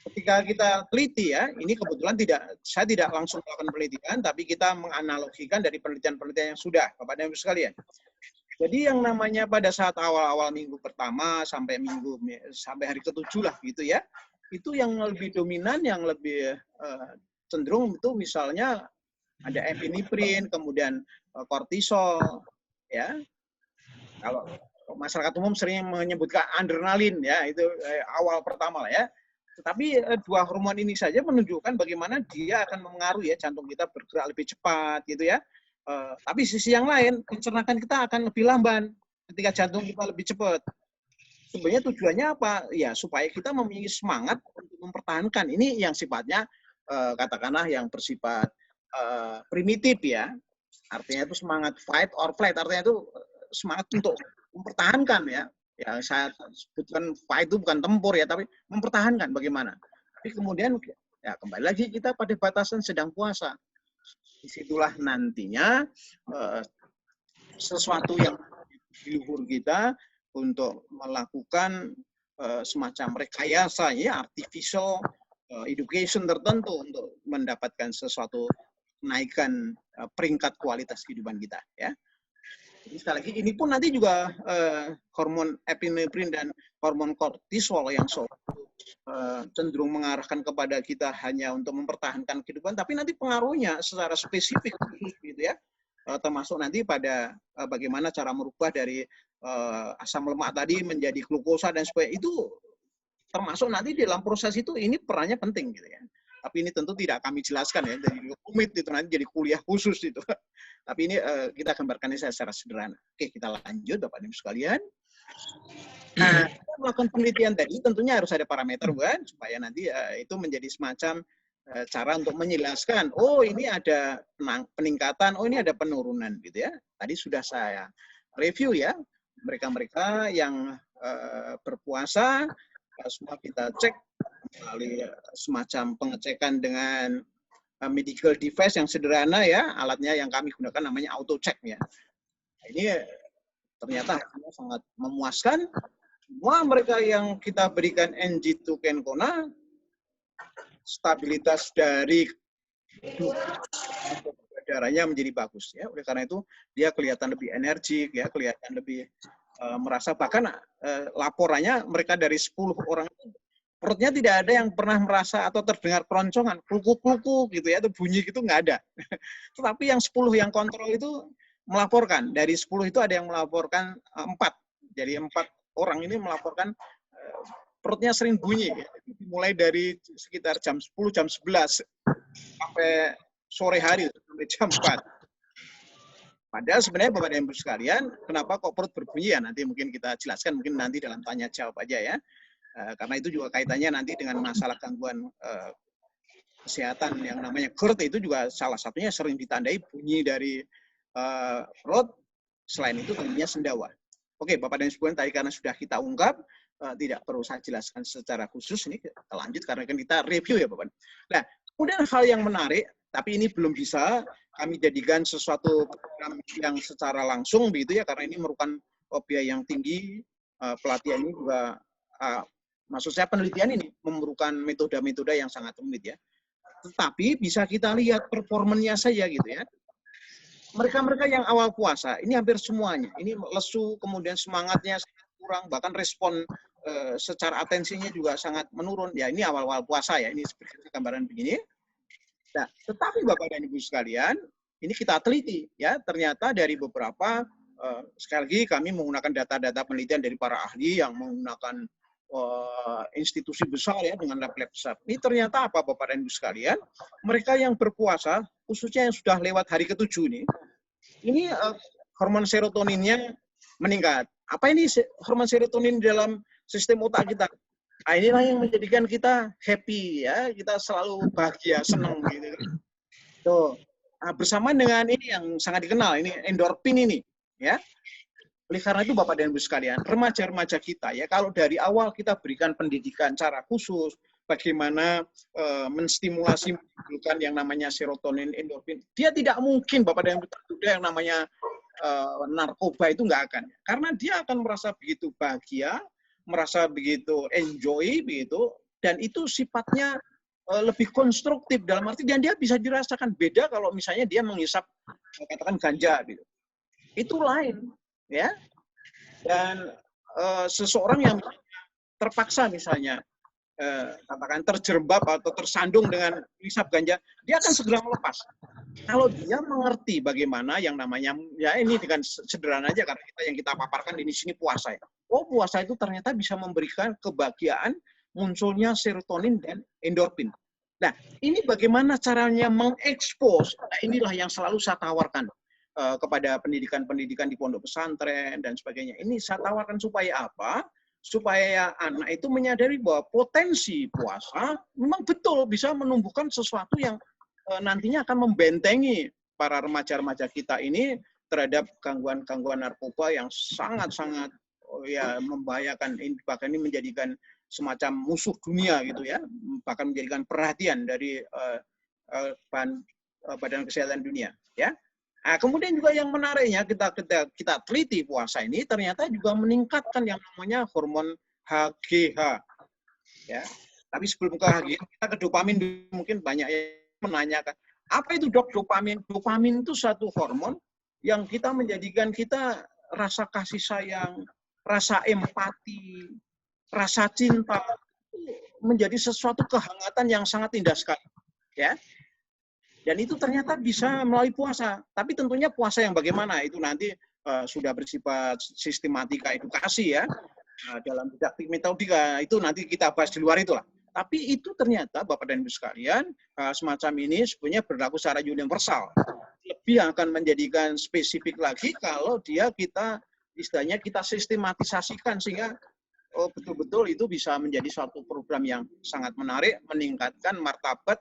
ketika kita teliti ya, ini kebetulan saya tidak langsung melakukan penelitian, tapi kita menganalogikan dari penelitian-penelitian yang sudah, Bapak dan Ibu sekalian. Jadi yang namanya pada saat awal-awal minggu pertama sampai hari ke-7 lah gitu ya, itu yang lebih dominan, yang lebih cenderung itu misalnya ada epinefrin, kemudian kortisol, ya. Kalau masyarakat umum sering menyebutkan adrenalin ya, itu awal pertama lah ya. Tetapi dua hormon ini saja menunjukkan bagaimana dia akan mempengaruhi ya jantung kita bergerak lebih cepat gitu ya. Tapi sisi yang lain pencernaan kita akan lebih lamban ketika jantung kita lebih cepat. Sebenarnya tujuannya apa? Ya supaya kita memiliki semangat untuk mempertahankan. Ini yang sifatnya katakanlah yang bersifat primitif ya. Artinya itu semangat fight or flight. Artinya itu semangat untuk mempertahankan ya. Ya saya sebutkan fight itu bukan tempur ya, tapi mempertahankan bagaimana. Tapi kemudian ya kembali lagi kita pada batasan sedang puasa. Disitulah nantinya sesuatu yang di luhur kita untuk melakukan semacam rekayasa ya, artificial education tertentu untuk mendapatkan sesuatu kenaikan peringkat kualitas kehidupan kita ya. Jadi sekali lagi ini pun nanti juga hormon epinefrin dan hormon kortisol yang cenderung mengarahkan kepada kita hanya untuk mempertahankan kehidupan, tapi nanti pengaruhnya secara spesifik gitu ya, termasuk nanti pada bagaimana cara merubah dari asam lemak tadi menjadi glukosa dan sebagainya, itu termasuk nanti di dalam proses itu ini perannya penting gitu ya. Tapi ini tentu tidak kami jelaskan ya, dari rumit itu nanti jadi kuliah khusus itu. Tapi ini kita gambarkan ini secara sederhana. Oke, kita lanjut Bapak Ibu sekalian. Nah, kita melakukan penelitian tadi tentunya harus ada parameter bukan, supaya nanti itu menjadi semacam cara untuk menjelaskan, oh ini ada peningkatan, oh ini ada penurunan gitu ya. Tadi sudah saya review ya, mereka-mereka yang berpuasa semua kita cek melalui semacam pengecekan dengan medical device yang sederhana ya, alatnya yang kami gunakan namanya auto check ya. Ini ternyata hasilnya sangat memuaskan. Semua mereka yang kita berikan NG2 Kencona, stabilitas dari darahnya menjadi bagus ya. Oleh karena itu dia kelihatan lebih energik ya, kelihatan lebih merasa, bahkan laporannya mereka dari 10 orang perutnya tidak ada yang pernah merasa atau terdengar keroncongan, kluku-kluku gitu ya, itu bunyi gitu nggak ada. Tetapi yang 10 yang kontrol itu melaporkan. Dari 10 itu ada yang melaporkan 4. Jadi 4 orang ini melaporkan perutnya sering bunyi. Ya. Mulai dari sekitar jam 10, jam 11 sampai sore hari, sampai jam 4. Padahal sebenarnya Bapak dan Ibu sekalian, kenapa kok perut berbunyi ya? Nanti mungkin kita jelaskan, mungkin nanti dalam tanya jawab aja ya. Karena itu juga kaitannya nanti dengan masalah gangguan kesehatan yang namanya GERD, itu juga salah satunya sering ditandai bunyi dari perut. Selain itu tentunya sendawa. Oke, Bapak dan Ibu sekalian, tadi karena sudah kita ungkap, tidak perlu saya jelaskan secara khusus, ini kita lanjut karena kan kita review ya Bapak. Nah, kemudian hal yang menarik, tapi ini belum bisa kami jadikan sesuatu program yang secara langsung begitu ya, karena ini merupakan biaya yang tinggi. Pelatihan ini juga, maksud saya penelitian ini memerlukan metode-metode yang sangat rumit ya. Tetapi bisa kita lihat performanya saja gitu ya. Mereka-mereka yang awal puasa, ini hampir semuanya. Ini lesu, kemudian semangatnya kurang, bahkan respon secara atensinya juga sangat menurun. Ya ini awal-awal puasa ya, ini seperti gambaran begini. Nah, tetapi Bapak dan Ibu sekalian, ini kita teliti ya, ternyata dari beberapa, sekali lagi kami menggunakan data-data penelitian dari para ahli yang menggunakan institusi besar ya, dengan lab-lab besar. Ini ternyata apa Bapak dan Ibu sekalian, mereka yang berpuasa, khususnya yang sudah lewat hari ke-7 ini hormon serotoninnya meningkat. Apa ini hormon serotonin dalam sistem otak kita? Nah, inilah yang menjadikan kita happy ya, kita selalu bahagia, senang gitu. Tuh. Nah, bersamaan dengan ini yang sangat dikenal, ini endorfin ini ya. Oleh karena itu Bapak dan Ibu sekalian, remaja-remaja kita ya, kalau dari awal kita berikan pendidikan cara khusus, bagaimana menstimulasi menimbulkan yang namanya serotonin, endorfin, dia tidak mungkin Bapak dan Ibu tergoda yang namanya narkoba itu nggak akan. Karena dia akan merasa begitu bahagia, merasa begitu enjoy begitu, dan itu sifatnya lebih konstruktif dalam arti dan dia bisa dirasakan. Beda kalau misalnya dia menghisap katakan ganja gitu. Itu lain ya. Dan seseorang yang terpaksa misalnya katakan terjerembab atau tersandung dengan menghisap ganja, dia akan segera melepas. Kalau dia mengerti bagaimana yang namanya, ya ini dengan sederhana aja karena yang kita paparkan di sini puasa ya. Oh, puasa itu ternyata bisa memberikan kebahagiaan, munculnya serotonin dan endorfin. Nah, ini bagaimana caranya mengekspos, nah inilah yang selalu saya tawarkan kepada pendidikan-pendidikan di pondok pesantren dan sebagainya. Ini saya tawarkan supaya apa? Supaya anak itu menyadari bahwa potensi puasa memang betul bisa menumbuhkan sesuatu yang nantinya akan membentengi para remaja-remaja kita ini terhadap gangguan-gangguan narkoba yang sangat-sangat ya membahayakan, bahkan ini menjadikan semacam musuh dunia gitu ya, bahkan menjadikan perhatian dari Badan Kesehatan Dunia ya. Nah, kemudian juga yang menariknya kita teliti puasa ini ternyata juga meningkatkan yang namanya hormon HGH ya. Tapi sebelum ke HGH kita ke dopamin, mungkin banyak yang menanyakan apa itu Dok dopamin? Dopamin itu satu hormon yang kita menjadikan kita rasa kasih sayang, rasa empati, rasa cinta menjadi sesuatu kehangatan yang sangat indah sekali ya. Dan itu ternyata bisa melalui puasa. Tapi tentunya puasa yang bagaimana itu nanti sudah bersifat sistematika edukasi ya. Dalam didaktik metodika itu nanti kita bahas di luar itulah. Tapi itu ternyata Bapak dan Ibu sekalian semacam ini sebenarnya berlaku secara universal. Lebih akan menjadikan spesifik lagi kalau kita istilahnya kita sistematisasikan sehingga betul-betul itu bisa menjadi suatu program yang sangat menarik, meningkatkan martabat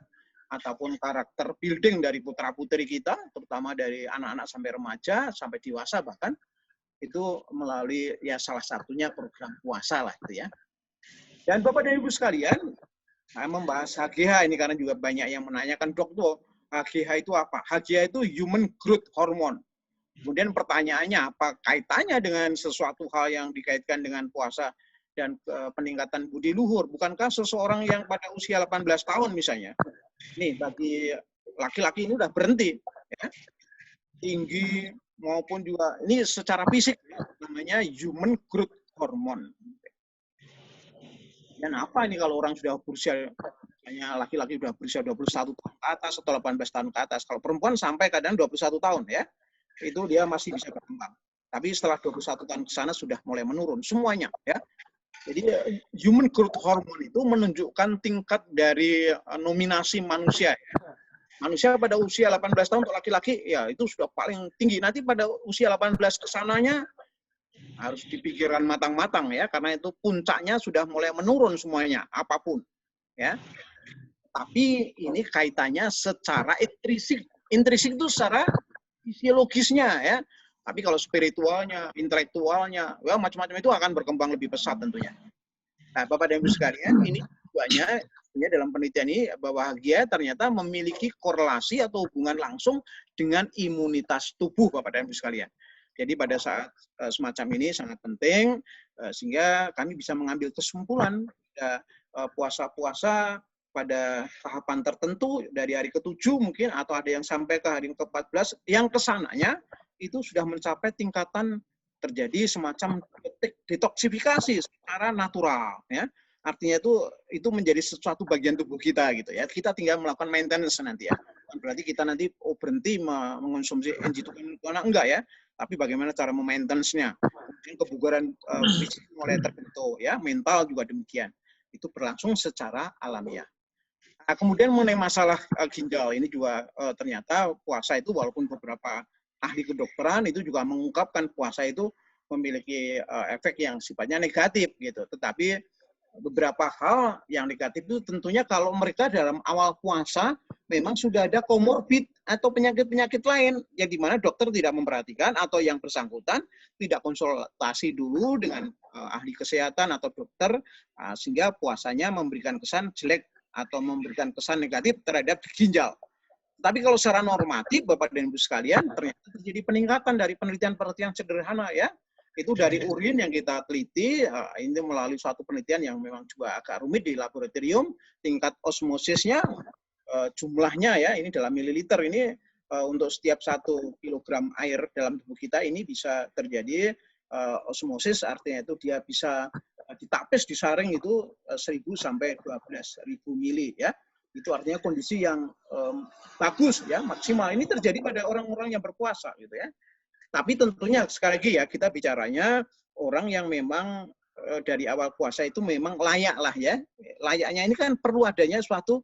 ataupun karakter building dari putra-putri kita, terutama dari anak-anak sampai remaja, sampai dewasa bahkan, itu melalui ya salah satunya program puasa lah itu ya. Dan Bapak dan Ibu sekalian, saya membahas HGH ini karena juga banyak yang menanyakan, Dok, HGH itu apa? HGH itu Human Growth Hormone. Kemudian pertanyaannya, apa kaitannya dengan sesuatu hal yang dikaitkan dengan puasa dan peningkatan budi luhur? Bukankah seseorang yang pada usia 18 tahun misalnya, nih bagi laki-laki ini udah berhenti, ya, tinggi maupun juga ini secara fisik namanya human growth hormone. Dan apa ini kalau orang sudah berusia, misalnya laki-laki sudah berusia 21 tahun ke atas atau 18 tahun ke atas, kalau perempuan sampai kadang 21 tahun ya. itu dia masih bisa berkembang. Tapi setelah 21 tahun ke sana sudah mulai menurun semuanya ya. Jadi human growth hormone itu menunjukkan tingkat dari nominasi manusia ya. Manusia pada usia 18 tahun untuk laki-laki ya itu sudah paling tinggi. Nanti pada usia 18 kesananya harus dipikirkan matang-matang ya, karena itu puncaknya sudah mulai menurun semuanya apapun ya. Tapi ini kaitannya secara intrinsik. Intrinsik itu secara fisiologisnya ya. Tapi kalau spiritualnya, intelektualnya, ya macam-macam itu akan berkembang lebih pesat tentunya. Nah, Bapak dan Ibu sekalian, ini tujuannya dalam penelitian ini bahagia ternyata memiliki korelasi atau hubungan langsung dengan imunitas tubuh, Bapak dan Ibu sekalian. Jadi pada saat semacam ini sangat penting sehingga kami bisa mengambil kesimpulan puasa-puasa pada tahapan tertentu dari hari ke-7 mungkin atau ada yang sampai ke hari ke-14 yang kesananya itu sudah mencapai tingkatan terjadi semacam detoksifikasi secara natural ya. Artinya itu menjadi sesuatu bagian tubuh kita gitu ya. Kita tinggal melakukan maintenance nanti ya. Berarti kita nanti berhenti mengonsumsi NG2 enggak ya. Tapi bagaimana cara memaintenance-nya. Mungkin kebugaran fisik mulai terbentuk ya, mental juga demikian. Itu berlangsung secara alamiah. Nah, kemudian mengenai masalah ginjal ini juga ternyata puasa itu walaupun beberapa ahli kedokteran itu juga mengungkapkan puasa itu memiliki efek yang sifatnya negatif gitu. Tetapi beberapa hal yang negatif itu tentunya kalau mereka dalam awal puasa memang sudah ada komorbid atau penyakit-penyakit lain yang dimana dokter tidak memperhatikan atau yang bersangkutan tidak konsultasi dulu dengan ahli kesehatan atau dokter sehingga puasanya memberikan kesan jelek atau memberikan kesan negatif terhadap ginjal. Tapi kalau secara normatif, Bapak dan Ibu sekalian, ternyata terjadi peningkatan dari penelitian-penelitian sederhana ya. Itu dari urin yang kita teliti, ini melalui suatu penelitian yang memang juga agak rumit di laboratorium, tingkat osmosisnya, jumlahnya ya, ini dalam mililiter ini untuk setiap 1 kilogram air dalam tubuh kita ini bisa terjadi osmosis, artinya itu dia bisa ditapis, disaring itu 1.000 sampai 12.000 mili ya. Itu artinya kondisi yang bagus ya, maksimal. Ini terjadi pada orang-orang yang berpuasa gitu ya. Tapi tentunya sekali lagi ya kita bicaranya orang yang memang dari awal puasa itu memang layak lah ya. Layaknya ini kan perlu adanya suatu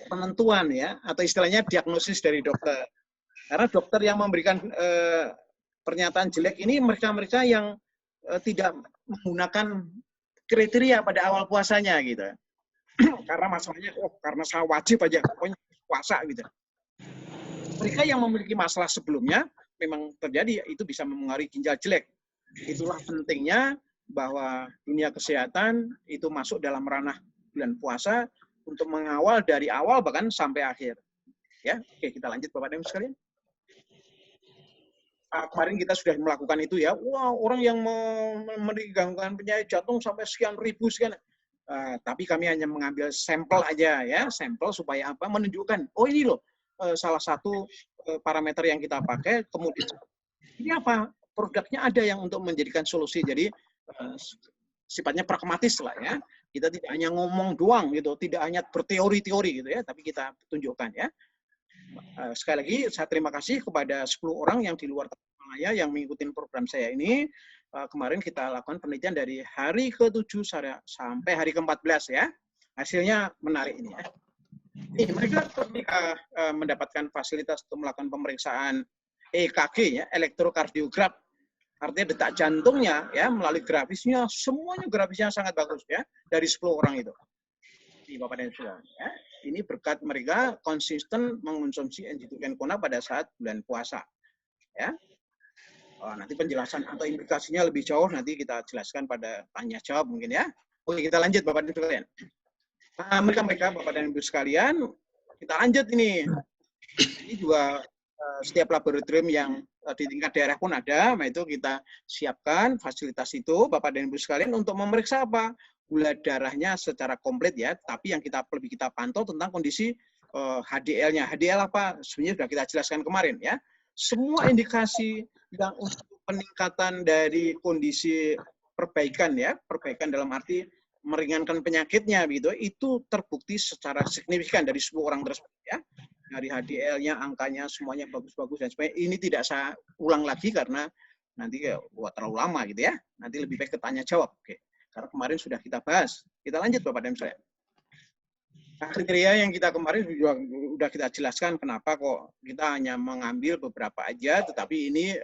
penentuan ya atau istilahnya diagnosis dari dokter. Karena dokter yang memberikan pernyataan jelek ini mereka-mereka yang tidak menggunakan kriteria pada awal puasanya gitu. Karena masalahnya karena saya wajib aja pokoknya puasa gitu. Mereka yang memiliki masalah sebelumnya memang terjadi itu bisa mempengaruhi ginjal jelek. Itulah pentingnya bahwa dunia kesehatan itu masuk dalam ranah bulan puasa untuk mengawal dari awal bahkan sampai akhir. Ya, oke kita lanjut Bapak dan Ibu sekalian. Kemarin kita sudah melakukan itu ya. Wah, orang yang memiliki gangguan penyakit jantung sampai sekian ribu sekian. Tapi kami hanya mengambil sampel aja ya, sampel supaya apa? Menunjukkan, oh ini loh salah satu parameter yang kita pakai. Kemudian ini apa? Produknya ada yang untuk menjadikan solusi. Jadi sifatnya pragmatis lah ya. Kita tidak hanya ngomong doang gitu, tidak hanya berteori-teori gitu ya, tapi kita tunjukkan ya. Sekali lagi saya terima kasih kepada 10 orang yang di luar Tasikmalaya yang mengikuti program saya ini. Kemarin kita lakukan penelitian dari hari ke-7 sampai hari ke-14 ya. Hasilnya menarik ini ya. Mereka ketika mendapatkan fasilitas untuk melakukan pemeriksaan EKG ya, elektrokardiogram, artinya detak jantungnya ya melalui grafisnya, semuanya grafisnya sangat bagus ya dari 10 orang itu. Di Bapak dan Ibu ya. Ini berkat mereka konsisten mengonsumsi NG2 pada saat bulan puasa. Ya. Nanti penjelasan atau implikasinya lebih jauh nanti kita jelaskan pada tanya jawab mungkin ya. Oke, kita lanjut Bapak dan Ibu sekalian. Mereka Bapak dan Ibu sekalian, kita lanjut ini. Ini juga setiap laboratorium yang di tingkat daerah pun ada, nah itu kita siapkan fasilitas itu Bapak dan Ibu sekalian untuk memeriksa apa? Gula darahnya secara komplit ya, tapi yang lebih kita pantau tentang kondisi HDL-nya. HDL apa? Sebenarnya sudah kita jelaskan kemarin ya. Semua indikasi yang untuk peningkatan dari kondisi perbaikan ya, perbaikan dalam arti meringankan penyakitnya gitu, itu terbukti secara signifikan dari 10 orang tersebut ya. dari HDL-nya, angkanya semuanya bagus-bagus dan sebagainya. Ini tidak saya ulang lagi karena nanti terlalu lama gitu ya. Nanti lebih baik tanya jawab. Oke. Karena kemarin sudah kita bahas. Kita lanjut Bapak dan Ibu. Nah, kriteria yang kita kemarin juga sudah kita jelaskan kenapa kok kita hanya mengambil beberapa aja, tetapi ini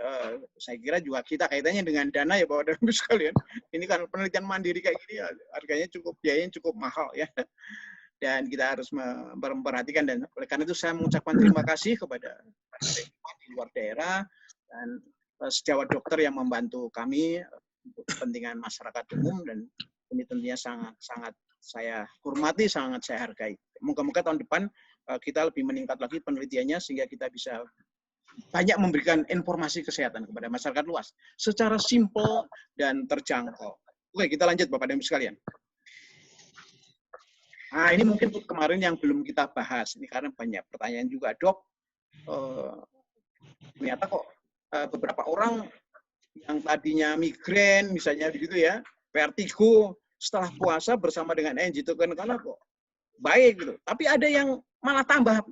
saya kira juga kita kaitannya dengan dana ya Bapak dan Ibu sekalian. Ini kan penelitian mandiri kayak gini harganya cukup, biayanya cukup mahal ya. Dan kita harus memperhatikan, dan oleh karena itu saya mengucapkan terima kasih kepada di luar daerah dan sejawat dokter yang membantu kami untuk kepentingan masyarakat umum, dan ini tentunya sangat saya hormati, sangat saya hargai. Moga-moga tahun depan kita lebih meningkat lagi penelitiannya sehingga kita bisa banyak memberikan informasi kesehatan kepada masyarakat luas secara simpel dan terjangkau. Oke, kita lanjut Bapak dan Ibu sekalian. Nah, ini mungkin kemarin yang belum kita bahas. Ini karena banyak pertanyaan juga, Dok. Ternyata kok beberapa orang yang tadinya migrain, misalnya begitu ya, vertigo, setelah puasa bersama dengan NG-Token karena kok baik gitu. Tapi ada yang malah tambah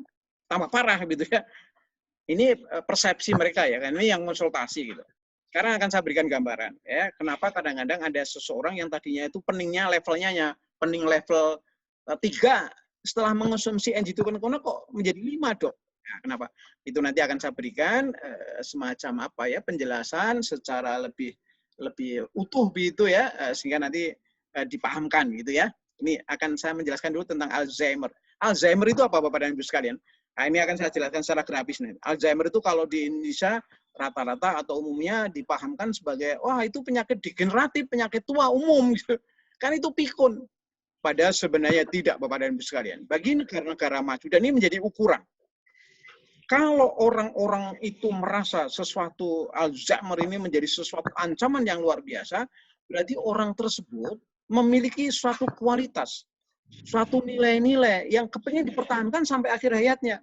parah gitu ya. Ini persepsi mereka ya, kan ini yang konsultasi gitu. Sekarang akan saya berikan gambaran ya, kenapa kadang-kadang ada seseorang yang tadinya itu peningnya levelnya pening level 3 setelah mengonsumsi NG-Token kok menjadi 5, Dok. Nah, kenapa? Itu nanti akan saya berikan semacam apa ya, penjelasan secara lebih utuh begitu ya, sehingga nanti dipahamkan gitu ya. Ini akan saya menjelaskan dulu tentang Alzheimer. Alzheimer itu apa Bapak dan Ibu sekalian? Nah, ini akan saya jelaskan secara grafis nih. Alzheimer itu kalau di Indonesia rata-rata atau umumnya dipahamkan sebagai wah itu penyakit degeneratif, penyakit tua umum gitu. Kan itu pikun. Padahal sebenarnya tidak Bapak dan Ibu sekalian. Bagi negara-negara maju, dan ini menjadi ukuran. Kalau orang-orang itu merasa sesuatu Alzheimer ini menjadi sesuatu ancaman yang luar biasa, berarti orang tersebut memiliki suatu kualitas, suatu nilai-nilai yang kepengen dipertahankan sampai akhir hayatnya.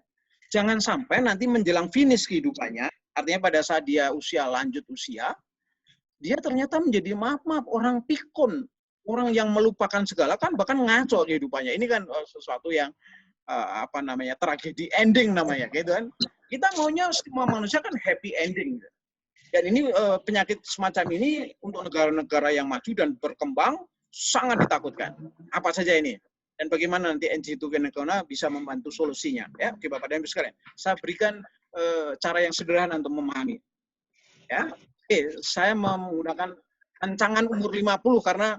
Jangan sampai nanti menjelang finish kehidupannya, artinya pada saat dia lanjut usia, dia ternyata menjadi maaf orang pikun, orang yang melupakan segala, kan bahkan ngaco kehidupannya. Ini kan sesuatu yang tragedi ending namanya, gitu kan. Kita maunya semua manusia kan happy ending. Dan ini penyakit semacam ini untuk negara-negara yang maju dan berkembang sangat ditakutkan. Apa saja ini? Dan bagaimana nanti NG-Token bisa membantu solusinya? Ya, oke Bapak dan Ibu sekalian. Saya berikan cara yang sederhana untuk memahami. Ya, oke, saya menggunakan rancangan umur 50 karena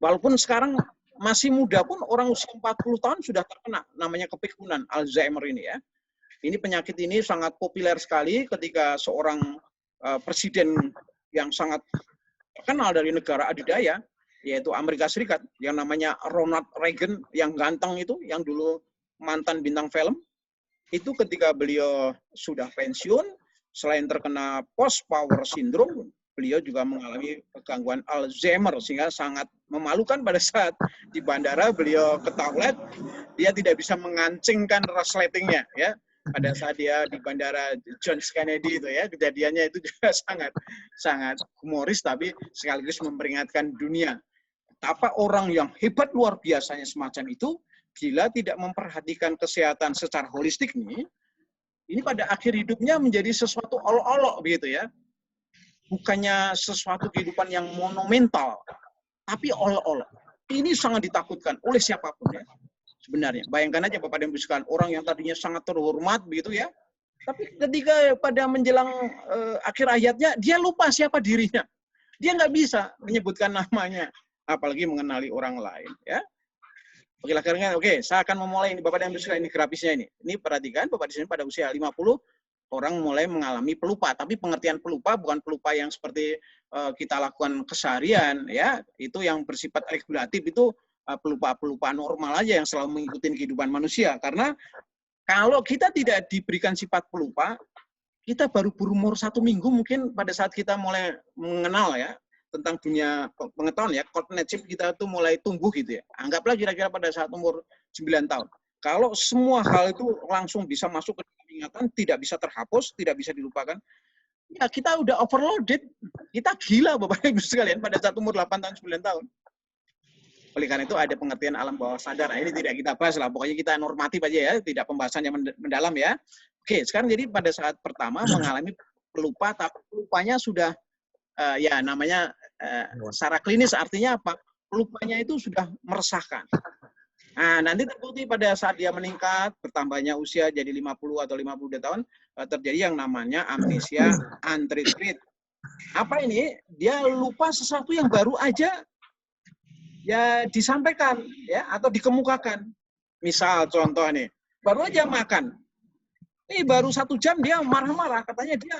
walaupun sekarang masih muda pun orang usia 40 tahun sudah terkena namanya kepikunan Alzheimer ini ya. Ini penyakit ini sangat populer sekali ketika seorang presiden yang sangat terkenal dari negara adidaya, yaitu Amerika Serikat, yang namanya Ronald Reagan, yang ganteng itu, yang dulu mantan bintang film, itu ketika beliau sudah pensiun, selain terkena post-power syndrome, beliau juga mengalami gangguan Alzheimer, sehingga sangat memalukan pada saat di bandara beliau ke toilet, dia tidak bisa mengancingkan resletingnya ya. Pada saat dia di bandara John F. Kennedy itu ya, kejadiannya itu juga sangat humoris tapi sekaligus memperingatkan dunia. Betapa orang yang hebat luar biasanya semacam itu, bila tidak memperhatikan kesehatan secara holistik ini pada akhir hidupnya menjadi sesuatu olok-olok begitu ya. Bukannya sesuatu kehidupan yang monumental, tapi olok-olok. Ini sangat ditakutkan oleh siapapun ya. Sebenarnya, bayangkan aja Bapak dan Ibu sekalian, orang yang tadinya sangat terhormat begitu ya, tapi ketika pada menjelang akhir hayatnya, dia lupa siapa dirinya. Dia nggak bisa menyebutkan namanya, apalagi mengenali orang lain ya. Oke, saya akan memulai ini Bapak dan Ibu sekalian, ini grafisnya ini. Ini perhatikan Bapak di sini pada usia 50 orang mulai mengalami pelupa, tapi pengertian pelupa bukan pelupa yang seperti kita lakukan keseharian ya, itu yang bersifat regulatif, itu pelupa normal aja yang selalu mengikuti kehidupan manusia. Karena kalau kita tidak diberikan sifat pelupa, kita baru berumur 1 minggu mungkin pada saat kita mulai mengenal ya tentang dunia pengetahuan ya, cognitive kita itu mulai tumbuh gitu ya. Anggaplah kira-kira pada saat umur 9 tahun. Kalau semua hal itu langsung bisa masuk ke dalam ingatan, tidak bisa terhapus, tidak bisa dilupakan, ya kita udah overloaded, kita gila Bapak Ibu sekalian pada saat umur 8 tahun, 9 tahun. Oleh karena itu ada pengertian alam bawah sadar. Nah, ini tidak kita bahas lah. Pokoknya kita normatif aja ya, tidak pembahasan yang mendalam ya. Oke, sekarang jadi pada saat pertama mengalami pelupa, tapi pelupanya sudah ya namanya secara klinis artinya apa? Pelupanya itu sudah meresahkan. Nah, nanti terbukti pada saat dia meningkat, bertambahnya usia jadi 50 atau 52 tahun, terjadi yang namanya amnesia untreated. Apa ini? Dia lupa sesuatu yang baru aja ya disampaikan ya atau dikemukakan. Misal contoh nih, baru aja makan. Ini baru 1 jam dia marah-marah, katanya dia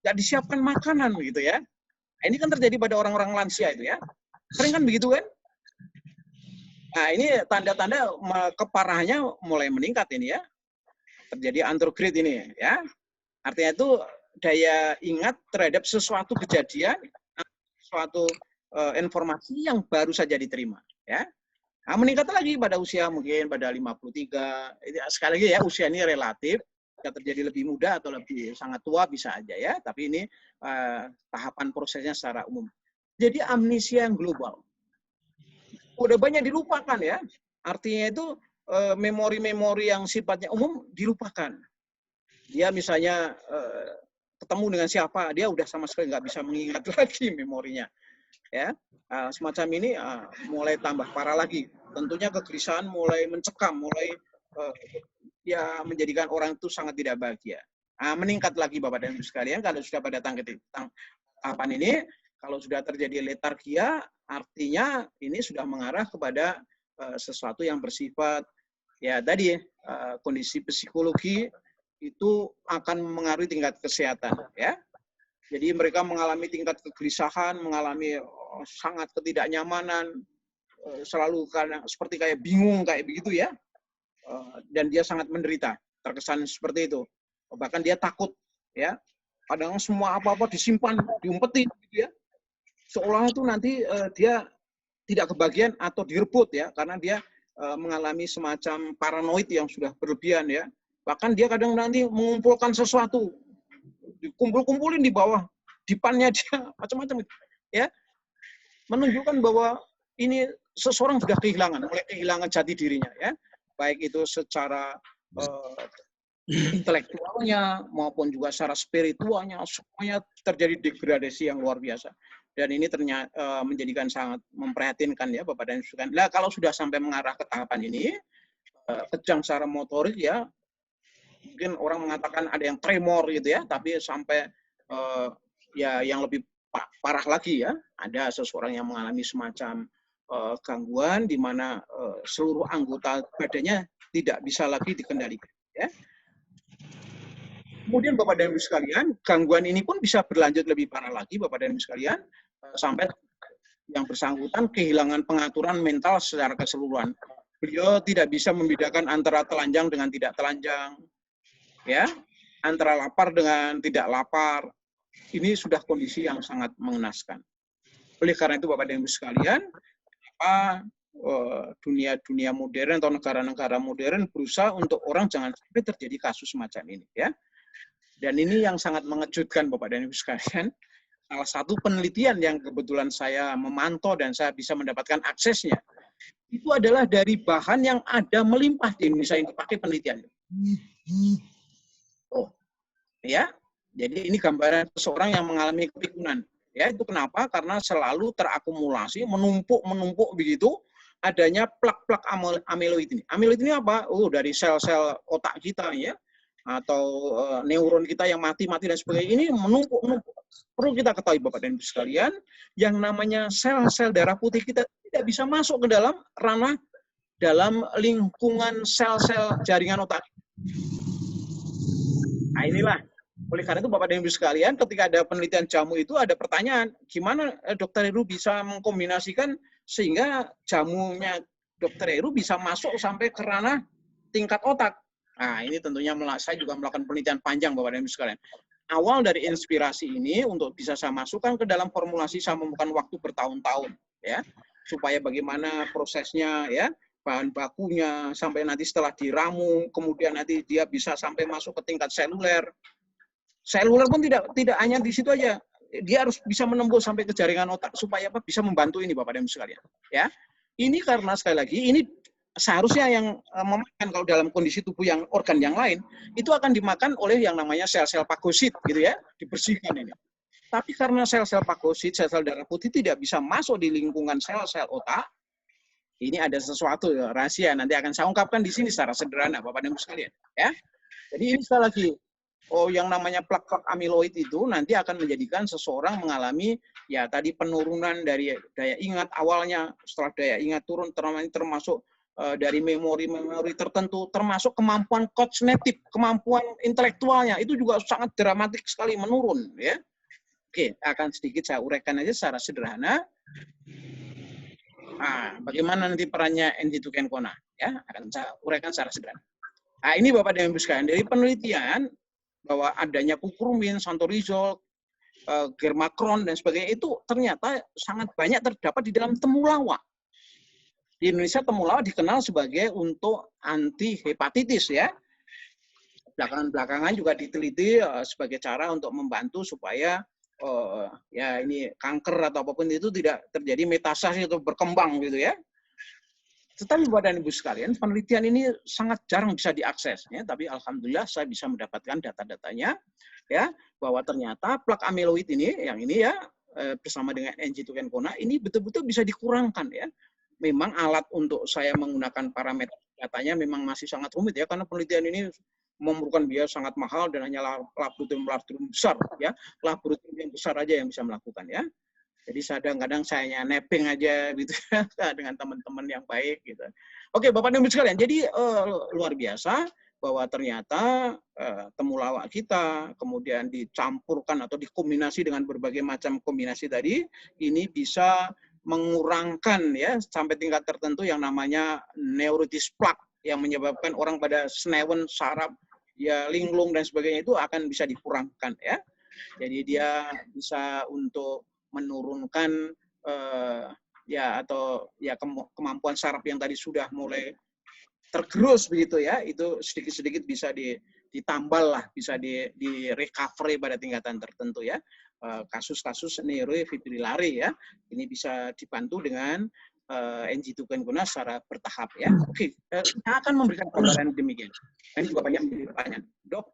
nggak disiapkan makanan gitu ya. Nah, ini kan terjadi pada orang-orang lansia itu ya. Sering kan begitu kan? Nah, ini tanda-tanda keparahannya mulai meningkat ini ya. Terjadi anterograde ini ya. Artinya itu daya ingat terhadap sesuatu kejadian, suatu informasi yang baru saja diterima ya. Nah, meningkat lagi pada usia mungkin pada 53. Sekali lagi ya, usia ini relatif. Bisa terjadi lebih muda atau lebih sangat tua bisa aja ya. Tapi ini tahapan prosesnya secara umum. Jadi amnesia yang global. Udah banyak dilupakan ya. Artinya itu memori-memori yang sifatnya umum dilupakan. Dia misalnya ketemu dengan siapa, dia udah sama sekali nggak bisa mengingat lagi memorinya. Ya, semacam ini mulai tambah parah lagi. Tentunya kegelisahan mulai mencekam, mulai ya menjadikan orang itu sangat tidak bahagia. Meningkat lagi Bapak dan Ibu sekalian kalau sudah pada tahapan ini, kalau sudah terjadi letargia, artinya ini sudah mengarah kepada sesuatu yang bersifat ya tadi kondisi psikologi itu akan mengaruhi tingkat kesehatan ya. Jadi mereka mengalami tingkat kegelisahan, mengalami sangat ketidaknyamanan, selalu seperti kayak bingung kayak begitu ya. Dan dia sangat menderita, terkesan seperti itu. Bahkan dia takut ya. Kadang semua apa-apa disimpan, diumpetin gitu ya. Seolah itu nanti dia tidak kebagian atau direbut ya, karena dia mengalami semacam paranoid yang sudah berlebihan ya. Bahkan dia kadang nanti mengumpulkan sesuatu, dikumpul-kumpulin di bawah dipannya dia, macam-macam ya. Menunjukkan bahwa ini seseorang sudah kehilangan, mulai kehilangan jati dirinya ya. Baik itu secara intelektualnya maupun juga secara spiritualnya, semuanya terjadi degradasi yang luar biasa. Dan ini ternyata menjadikan sangat memprihatinkan ya Bapak dan Ibu sekalian. Nah, kalau sudah sampai mengarah ke tahapan ini, kejang secara motorik ya, mungkin orang mengatakan ada yang tremor gitu ya, tapi sampai ya yang lebih parah lagi ya, ada seseorang yang mengalami semacam gangguan di mana seluruh anggota badannya tidak bisa lagi dikendalikan ya. Kemudian Bapak dan Ibu sekalian, gangguan ini pun bisa berlanjut lebih parah lagi Bapak dan Ibu sekalian, sampai yang bersangkutan kehilangan pengaturan mental secara keseluruhan. Beliau tidak bisa membedakan antara telanjang dengan tidak telanjang, ya, antara lapar dengan tidak lapar. Ini sudah kondisi yang sangat mengenaskan. Oleh karena itu Bapak dan Ibu sekalian, dunia modern atau negara-negara modern berusaha untuk orang jangan sampai terjadi kasus semacam ini, ya. Dan ini yang sangat mengejutkan Bapak dan Ibu sekalian. Salah satu penelitian yang kebetulan saya memantau dan saya bisa mendapatkan aksesnya, itu adalah dari bahan yang ada melimpah di Indonesia yang dipakai penelitian. Oh, ya. Jadi ini gambaran seseorang yang mengalami kepikunan. Ya, itu kenapa? Karena selalu terakumulasi, menumpuk begitu adanya plak-plak amiloid ini. Amiloid ini apa? Oh, dari sel-sel otak kita ya, atau neuron kita yang mati dan sebagainya. Ini menumpuk. Perlu kita ketahui Bapak dan Ibu sekalian, yang namanya sel-sel darah putih kita tidak bisa masuk ke dalam ranah dalam lingkungan sel-sel jaringan otak. Nah, inilah. Oleh karena itu Bapak dan Ibu sekalian, ketika ada penelitian jamu itu ada pertanyaan, gimana Dokter Heru bisa mengkombinasikan sehingga jamunya Dokter Heru bisa masuk sampai ke ranah tingkat otak. Nah, ini tentunya saya juga melakukan penelitian panjang Bapak dan Ibu sekalian. Awal dari inspirasi ini untuk bisa saya masukkan ke dalam formulasi, saya memerlukan waktu bertahun-tahun ya, supaya bagaimana prosesnya ya, bahan bakunya sampai nanti setelah diramu, kemudian nanti dia bisa sampai masuk ke tingkat seluler. Seluler pun tidak hanya di situ aja. Dia harus bisa menembus sampai ke jaringan otak supaya apa? Bisa membantu ini Bapak dan Ibu sekalian. Ya. Ini karena sekali lagi ini seharusnya yang memakan kalau dalam kondisi tubuh yang organ yang lain itu akan dimakan oleh yang namanya sel-sel fagosit gitu ya, dibersihkan ini. Tapi karena sel-sel fagosit, sel-sel darah putih tidak bisa masuk di lingkungan sel-sel otak, ini ada sesuatu rahasia nanti akan saya ungkapkan di sini secara sederhana Bapak dan Ibu sekalian ya. Jadi ini sekali lagi yang namanya plak-plak amiloid itu nanti akan menjadikan seseorang mengalami ya tadi penurunan dari daya ingat awalnya, setelah daya ingat turun termasuk dari memori-memori tertentu, termasuk kemampuan kognitif, kemampuan intelektualnya itu juga sangat dramatik sekali menurun ya. Oke, akan sedikit saya uraikan aja secara sederhana. Nah, bagaimana nanti perannya NG2-kencona ya, akan saya uraikan secara sederhana. Nah, ini Bapak dan Ibu sekalian, dari penelitian bahwa adanya kukurmin, santorizol, germakron dan sebagainya itu ternyata sangat banyak terdapat di dalam temulawak. Di Indonesia temulawak dikenal sebagai untuk anti hepatitis ya. Belakangan juga diteliti sebagai cara untuk membantu supaya ya ini kanker atau apapun itu tidak terjadi metastasi atau berkembang gitu ya. Tetapi Bapak dan Ibu sekalian, penelitian ini sangat jarang bisa diakses ya, tapi alhamdulillah saya bisa mendapatkan data-datanya ya bahwa ternyata plak amiloid ini yang ini ya bersama dengan NG2-kencona ini betul-betul bisa dikurangkan ya. Memang alat untuk saya menggunakan parameter datanya memang masih sangat rumit ya karena penelitian ini memerlukan biaya sangat mahal dan hanya laboratorium besar ya, laboratorium yang besar aja yang bisa melakukan ya. Jadi kadang-kadang saya nebeng aja gitu ya dengan teman-teman yang baik gitu. Oke, Bapak dan Ibu sekalian. Jadi luar biasa bahwa ternyata temulawak kita kemudian dicampurkan atau dikombinasi dengan berbagai macam kombinasi tadi ini bisa mengurangkan ya sampai tingkat tertentu yang namanya neuritis plaque yang menyebabkan orang pada senewen, saraf, ya linglung dan sebagainya itu akan bisa dikurangkan ya. Jadi dia bisa untuk menurunkan ya atau ya kemampuan saraf yang tadi sudah mulai tergerus begitu ya, itu sedikit-sedikit bisa ditambal lah, bisa di recovery pada tingkatan tertentu ya. Kasus-kasus neurofibrilari ya, ini bisa dibantu dengan NG2-kencona secara bertahap ya. Oke, saya akan memberikan gambaran demikian. Ini juga banyak menjadi pertanyaan. Dok,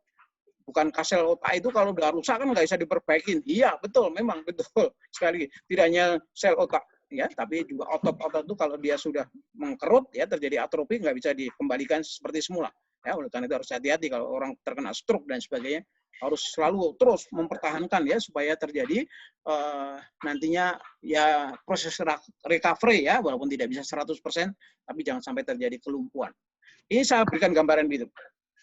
bukan sel otak itu kalau udah rusak kan nggak bisa diperbaikin. Iya, betul, memang betul. Sekali, tidak hanya sel otak, ya, tapi juga otot-otot itu kalau dia sudah mengkerut, ya terjadi atrofi, nggak bisa dikembalikan seperti semula. Ya, oleh karena itu harus hati-hati kalau orang terkena stroke dan sebagainya, harus selalu terus mempertahankan ya supaya terjadi nantinya ya proses recovery ya, walaupun tidak bisa 100%, tapi jangan sampai terjadi kelumpuhan. Ini saya berikan gambaran gitu.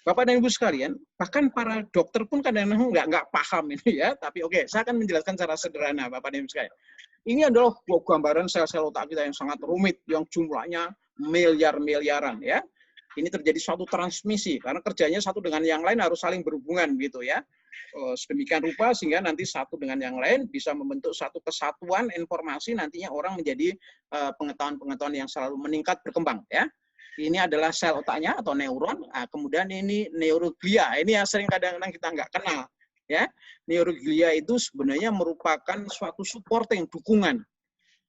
Bapak dan Ibu sekalian, bahkan para dokter pun kadang-kadang nggak paham ini ya, tapi oke, saya akan menjelaskan secara sederhana, Bapak dan Ibu sekalian. Ini adalah gambaran sel-sel otak kita yang sangat rumit, yang jumlahnya miliar-miliaran ya. Ini terjadi suatu transmisi, karena kerjanya satu dengan yang lain harus saling berhubungan gitu ya. Sedemikian rupa sehingga nanti satu dengan yang lain bisa membentuk satu kesatuan informasi, nantinya orang menjadi pengetahuan-pengetahuan yang selalu meningkat berkembang ya. Ini adalah sel otaknya atau neuron. Nah, kemudian ini neuroglia. Ini yang sering kadang-kadang kita nggak kenal. Ya, neuroglia itu sebenarnya merupakan suatu supporting, dukungan.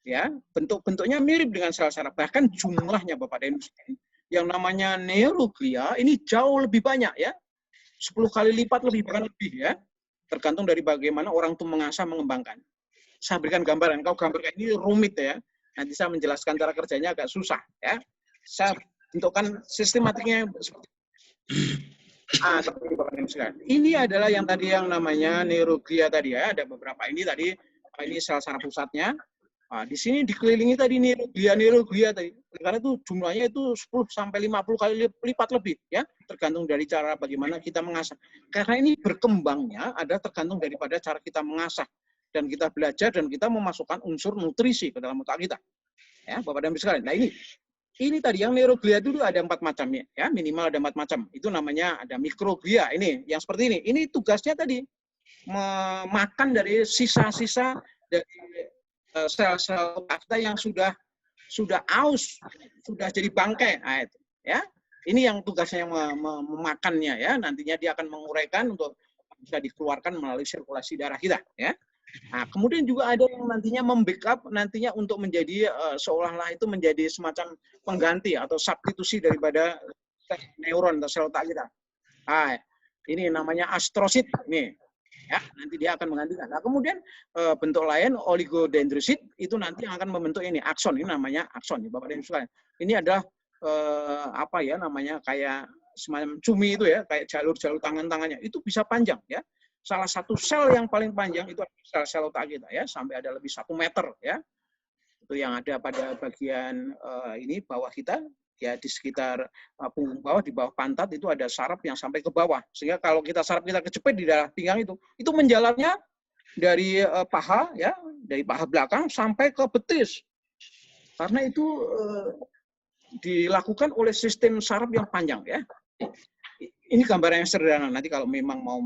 Ya, bentuk-bentuknya mirip dengan sel saraf. Bahkan jumlahnya, Bapak dan Ibu, yang namanya neuroglia ini jauh lebih banyak ya. 10 kali lipat lebih, bahkan lebih ya. Tergantung dari bagaimana orang itu mengasah, mengembangkan. Saya berikan gambaran. Kalau gambar ini rumit ya. Nanti saya menjelaskan cara kerjanya agak susah ya. Saya bentukkan sistematiknya seperti ini adalah yang tadi yang namanya neuroglia tadi ya, ada beberapa ini tadi, ini sel saraf pusatnya. Di sini dikelilingi tadi neuroglia tadi. Karena itu jumlahnya itu 10 sampai 50 kali lipat lebih ya, tergantung dari cara bagaimana kita mengasah. Karena ini berkembangnya ada tergantung daripada cara kita mengasah dan kita belajar dan kita memasukkan unsur nutrisi ke dalam otak kita. Ya, Bapak dan Ibu sekalian. Nah, ini tadi yang neuroglia dulu ada 4 macam ya, minimal ada 4 macam. Itu namanya ada mikroglia ini, yang seperti ini. Ini tugasnya tadi memakan dari sisa-sisa dari sel-sel otak kita yang sudah aus, sudah jadi bangkai. Nah, itu, ya. Ini yang tugasnya memakannya ya. Nantinya dia akan menguraikan untuk bisa dikeluarkan melalui sirkulasi darah kita ya. Nah, kemudian juga ada yang nantinya membackup nantinya untuk menjadi seolah-olah itu menjadi semacam pengganti atau substitusi daripada neuron atau sel otak kita. Nah, ini namanya astrosit nih. Ya, nanti dia akan menggantikan. Nah, kemudian bentuk lain oligodendrosit itu nanti akan membentuk ini akson. Ini namanya akson, Bapak dan Ibu sekalian. Ini adalah apa ya namanya kayak semacam cumi itu ya, kayak jalur-jalur tangan-tangannya. Itu bisa panjang ya. Salah satu sel yang paling panjang itu sel-sel otak kita ya, sampai ada lebih 1 meter ya. Itu yang ada pada bagian ini bawah kita ya, di sekitar punggung bawah, di bawah pantat itu ada saraf yang sampai ke bawah, sehingga kalau saraf kita kejepit di dalam pinggang itu menjalarnya dari paha ya, dari paha belakang sampai ke betis, karena itu dilakukan oleh sistem saraf yang panjang ya. Ini gambaran yang sederhana, nanti kalau memang mau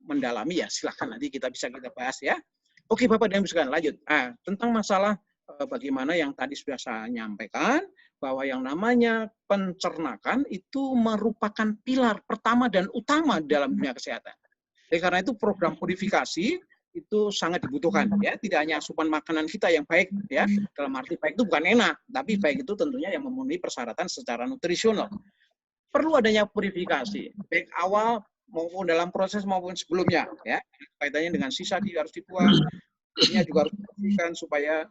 mendalami ya silahkan, nanti kita bahas ya. Oke Bapak dan Ibu sekalian, lanjut. Tentang masalah bagaimana yang tadi sudah saya nyampaikan, bahwa yang namanya pencernakan itu merupakan pilar pertama dan utama dalam dunia kesehatan. Jadi karena itu program purifikasi itu sangat dibutuhkan ya, tidak hanya asupan makanan kita yang baik ya, dalam arti baik itu bukan enak, tapi baik itu tentunya yang memenuhi persyaratan secara nutrisional. Perlu adanya purifikasi, baik awal maupun dalam proses maupun sebelumnya ya, kaitannya dengan sisa harus dibuang, ini juga harus dipastikan supaya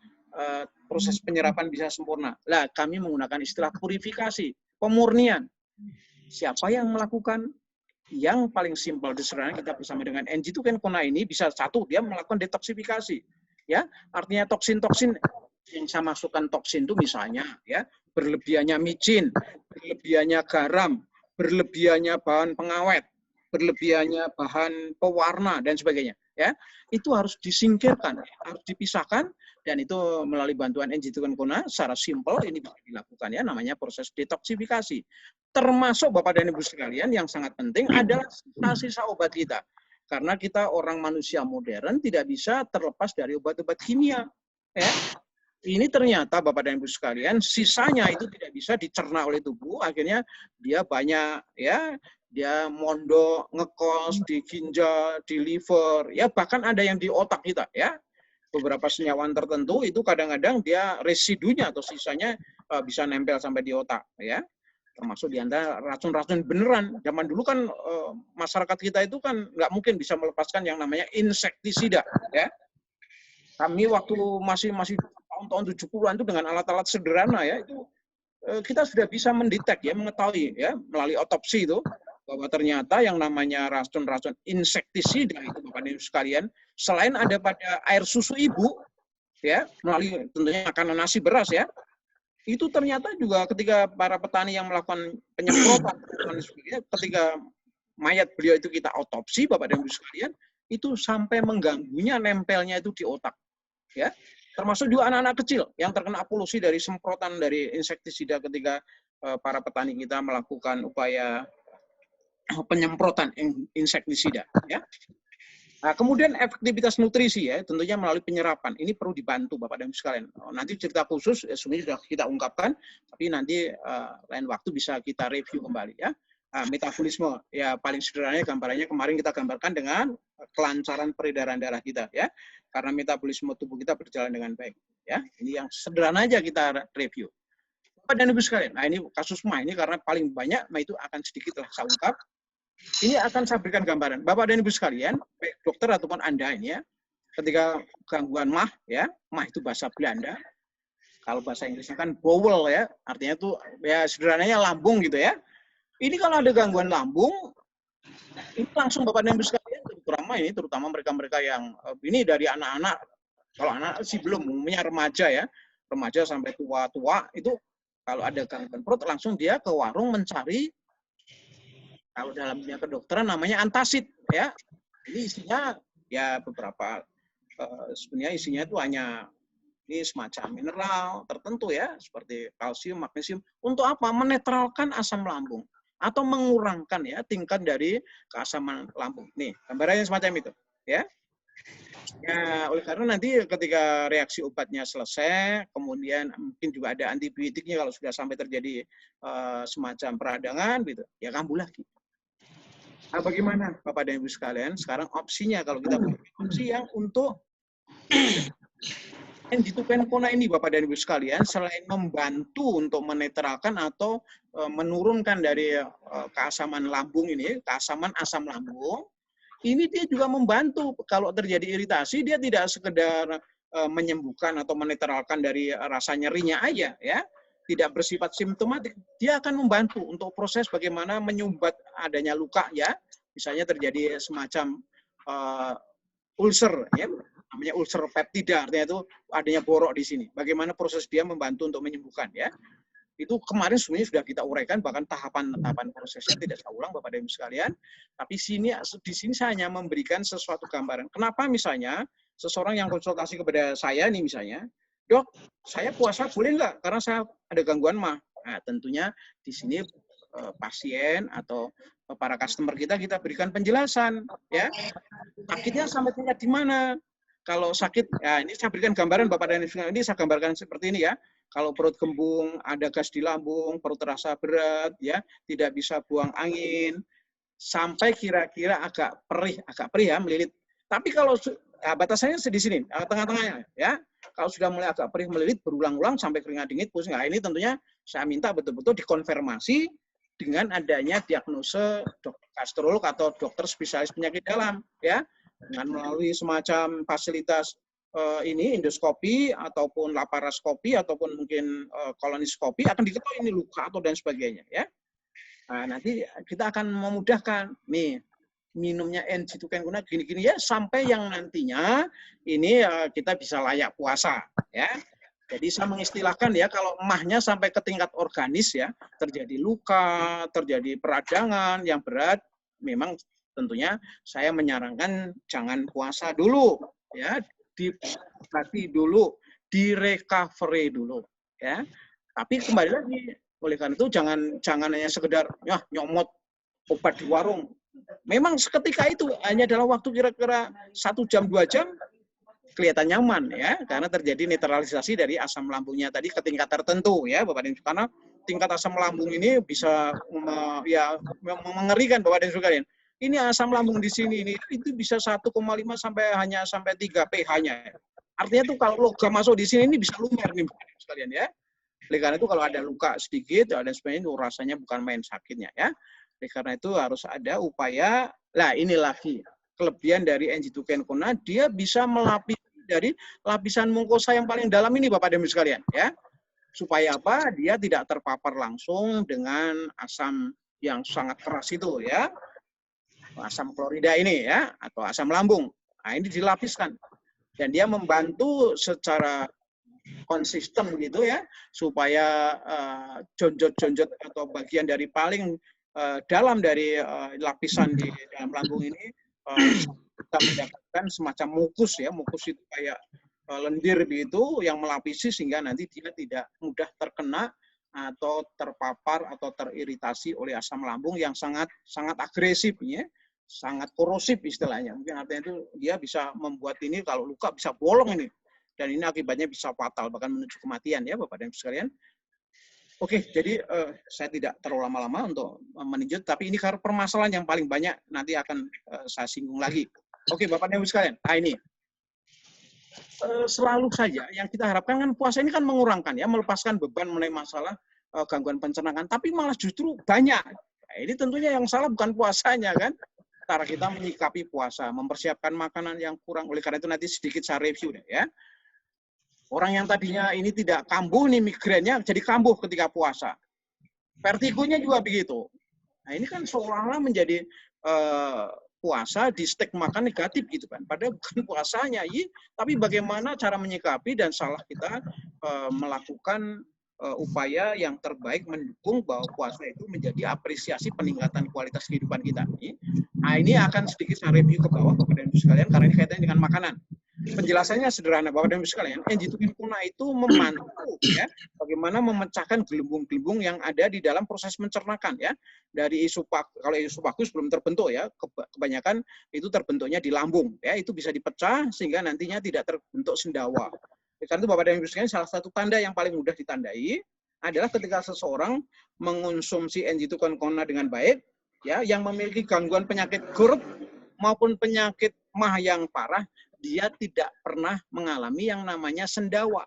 proses penyerapan bisa sempurna. Lah, kami menggunakan istilah purifikasi, pemurnian. Siapa yang melakukan? Yang paling simpel disederhana kita bersama dengan NG2 Kona ini bisa satu, dia melakukan detoksifikasi. Ya, artinya toksin-toksin yang saya masukkan toksin itu misalnya ya, berlebihannya micin, berlebihannya garam, berlebihannya bahan pengawet, berlebihannya bahan pewarna dan sebagainya ya, itu harus disingkirkan, harus dipisahkan, dan itu melalui bantuan NG2 Kona secara simpel ini bisa dilakukan ya, namanya proses detoksifikasi. Termasuk Bapak dan Ibu sekalian yang sangat penting adalah sisa-sisa obat kita. Karena kita orang manusia modern tidak bisa terlepas dari obat-obat kimia. Ya. Ini ternyata Bapak dan Ibu sekalian, sisanya itu tidak bisa dicerna oleh tubuh, akhirnya dia banyak ya, dia mondok, ngekos di ginjal, di liver, ya bahkan ada yang di otak kita ya. Beberapa senyawa tertentu itu kadang-kadang dia residunya atau sisanya bisa nempel sampai di otak ya. Termasuk di antara racun-racun beneran. Zaman dulu kan masyarakat kita itu kan nggak mungkin bisa melepaskan yang namanya insektisida ya. Kami waktu masih tahun-tahun 70-an itu dengan alat-alat sederhana ya, itu kita sudah bisa mendetek ya, mengetahui ya melalui otopsi itu bahwa ternyata yang namanya racun-racun insektisida itu Bapak Ibu sekalian, selain ada pada air susu ibu ya, melalui tentunya makanan nasi beras ya, itu ternyata juga ketika para petani yang melakukan penyemprotan ketika mayat beliau itu kita otopsi Bapak dan Ibu sekalian, itu sampai mengganggunya nempelnya itu di otak ya. Termasuk juga anak-anak kecil yang terkena polusi dari semprotan dari insektisida ketika para petani kita melakukan upaya penyemprotan insektisida ya. Nah, kemudian efektivitas nutrisi ya, tentunya melalui penyerapan. Ini perlu dibantu Bapak dan Ibu sekalian. Nanti cerita khusus sebenarnya sudah kita ungkapkan, tapi nanti lain waktu bisa kita review kembali ya. Metabolisme ya, paling sederhananya gambarannya kemarin kita gambarkan dengan kelancaran peredaran darah kita ya. Karena metabolisme tubuh kita berjalan dengan baik ya. Ini yang sederhana aja kita review. Bapak dan Ibu sekalian. Nah, ini kasus MA ini karena paling banyak, itu akan sedikit lah saya ungkap. Ini akan saya berikan gambaran. Bapak dan Ibu sekalian, baik dokter ataupun Anda ini ya, ketika gangguan MAH ya, MAH itu bahasa Belanda. Kalau bahasa Inggrisnya kan bowel ya, artinya itu ya sederhananya lambung gitu ya. Ini kalau ada gangguan lambung, ini langsung Bapak dan Ibu sekalian, terutama mereka-mereka yang ini dari anak-anak, kalau anak sih belum, umumnya remaja ya, remaja sampai tua-tua itu kalau ada gangguan perut langsung dia ke warung mencari, kalau dalam dunia kedokteran namanya antasid ya. Ini isinya ya beberapa sebenarnya isinya itu hanya ini semacam mineral tertentu ya, seperti kalsium, magnesium. Untuk apa? Menetralkan asam lambung atau mengurangkan ya tingkat dari keasaman lambung. Nih, gambarannya semacam itu, ya. Ya, oleh karena nanti ketika reaksi obatnya selesai, kemudian mungkin juga ada antibiotiknya kalau sudah sampai terjadi semacam peradangan gitu, ya kambuh lagi. Nah, bagaimana Bapak dan Ibu sekalian? Sekarang opsinya kalau kita opsi yang untuk N-Gitukencona ini Bapak dan Ibu sekalian, selain membantu untuk menetralkan atau menurunkan dari keasaman lambung ini, keasaman asam lambung, ini dia juga membantu kalau terjadi iritasi, dia tidak sekedar menyembuhkan atau menetralkan dari rasa nyerinya aja, ya, tidak bersifat simptomatik, dia akan membantu untuk proses bagaimana menyumbat adanya luka, ya, misalnya terjadi semacam ulcer, ya, namanya ulcer peptida, artinya itu adanya borok di sini. Bagaimana proses dia membantu untuk menyembuhkan, ya. Itu kemarin sebenarnya sudah kita uraikan, bahkan tahapan-tahapan prosesnya tidak saya ulang Bapak dan Ibu sekalian. Tapi di sini saya hanya memberikan sesuatu gambaran. Kenapa misalnya seseorang yang konsultasi kepada saya nih misalnya, dok, saya puasa boleh nggak? Karena saya ada gangguan mah. Nah, tentunya di sini pasien atau para customer kita berikan penjelasan, ya. Sakitnya sampai tingkat di mana? Kalau sakit, ya ini saya berikan gambaran Bapak dan Ibu, ini saya gambarkan seperti ini ya. Kalau perut kembung, ada gas di lambung, perut terasa berat, ya, tidak bisa buang angin, sampai kira-kira agak perih ya, melilit. Tapi kalau ya, batasannya di sini, tengah-tengahnya, ya. Kalau sudah mulai agak perih melilit berulang-ulang sampai keringat dingin, pusing, nah ini tentunya saya minta betul-betul dikonfirmasi dengan adanya diagnosa dokter gastrolog atau dokter spesialis penyakit dalam, ya, dengan melalui semacam fasilitas ini endoskopi ataupun laparoskopi ataupun mungkin kolonoskopi akan diketahui ini luka atau dan sebagainya, ya. Nah, nanti kita akan memudahkan nih minumnya N-Gitukencona gini-gini ya sampai yang nantinya ini kita bisa layak puasa, ya. Jadi saya mengistilahkan ya, kalau emahnya sampai ke tingkat organis ya, terjadi luka, terjadi peradangan yang berat, memang tentunya saya menyarankan jangan puasa dulu, ya, diobati dulu, direcovery dulu, ya. Tapi kembali lagi, oleh karena itu jangan hanya sekedar ya nyomot obat di warung. Memang seketika itu hanya dalam waktu kira-kira 1 jam 2 jam kelihatan nyaman ya, karena terjadi netralisasi dari asam lambungnya tadi ke tingkat tertentu ya Bapak dan Ibu, karena tingkat asam lambung ini bisa ya mengerikan Bapak dan Ibu sekalian. Ini asam lambung di sini ini itu bisa 1,5 sampai 3 pH-nya. Artinya tuh kalau logam masuk di sini ini bisa lumer nih Bapak dan Ibu sekalian ya. Oleh karena itu kalau ada luka sedikit dan sebagainya itu rasanya bukan main sakitnya ya. Oleh karena itu harus ada upaya. Lah ini lagi kelebihan dari N-Gitukencona, dia bisa melapisi dari lapisan mukosa yang paling dalam ini Bapak dan Ibu sekalian ya. Supaya apa? Dia tidak terpapar langsung dengan asam yang sangat keras itu ya. Asam klorida ini ya atau asam lambung. Nah, ini dilapiskan. Dan dia membantu secara konsisten gitu ya, supaya jonjot-jonjot atau bagian dari paling dalam dari lapisan di dalam lambung ini kita mendapatkan semacam mukus ya, mukus itu kayak lendir begitu yang melapisi sehingga nanti dia tidak mudah terkena atau terpapar atau teriritasi oleh asam lambung yang sangat agresif ya, sangat korosif istilahnya. Mungkin artinya itu dia bisa membuat ini kalau luka bisa bolong ini. Dan ini akibatnya bisa fatal, bahkan menuju kematian ya Bapak dan Ibu sekalian. Oke, jadi saya tidak terlalu lama-lama untuk meninjau, tapi ini karena permasalahan yang paling banyak nanti akan saya singgung lagi. Oke, Bapak dan Ibu sekalian. Nah ini, selalu saja yang kita harapkan kan puasa ini kan mengurangkan ya, melepaskan beban mengenai masalah gangguan pencernaan, tapi malah justru banyak. Nah, ini tentunya yang salah bukan puasanya kan, cara kita menyikapi puasa, mempersiapkan makanan yang kurang. Oleh karena itu nanti sedikit saya review deh ya. Orang yang tadinya ini tidak kambuh nih migrainnya jadi kambuh ketika puasa. Vertigonya juga begitu. Nah ini kan seolah-olah menjadi puasa distigmakan negatif gitu kan. Padahal bukan puasanya, tapi bagaimana cara menyikapi dan salah kita melakukan upaya yang terbaik mendukung bahwa puasa itu menjadi apresiasi peningkatan kualitas kehidupan kita. Nah ini akan sedikit saya review ke bawah Bapak dan Ibu sekalian karena ini kaitannya dengan makanan. Penjelasannya sederhana Bapak dan Ibu sekalian. N-Gitukencona itu membantu ya bagaimana memecahkan gelembung-gelembung yang ada di dalam proses mencernakan ya. Dari kalau esofagus belum terbentuk ya, kebanyakan itu terbentuknya di lambung ya, itu bisa dipecah sehingga nantinya tidak terbentuk sendawa. Karena itu Bapak dan Ibu sekalian, salah satu tanda yang paling mudah ditandai adalah ketika seseorang mengonsumsi N-Gitukencona dengan baik ya, yang memiliki gangguan penyakit GERD maupun penyakit mah yang parah, dia tidak pernah mengalami yang namanya sendawa.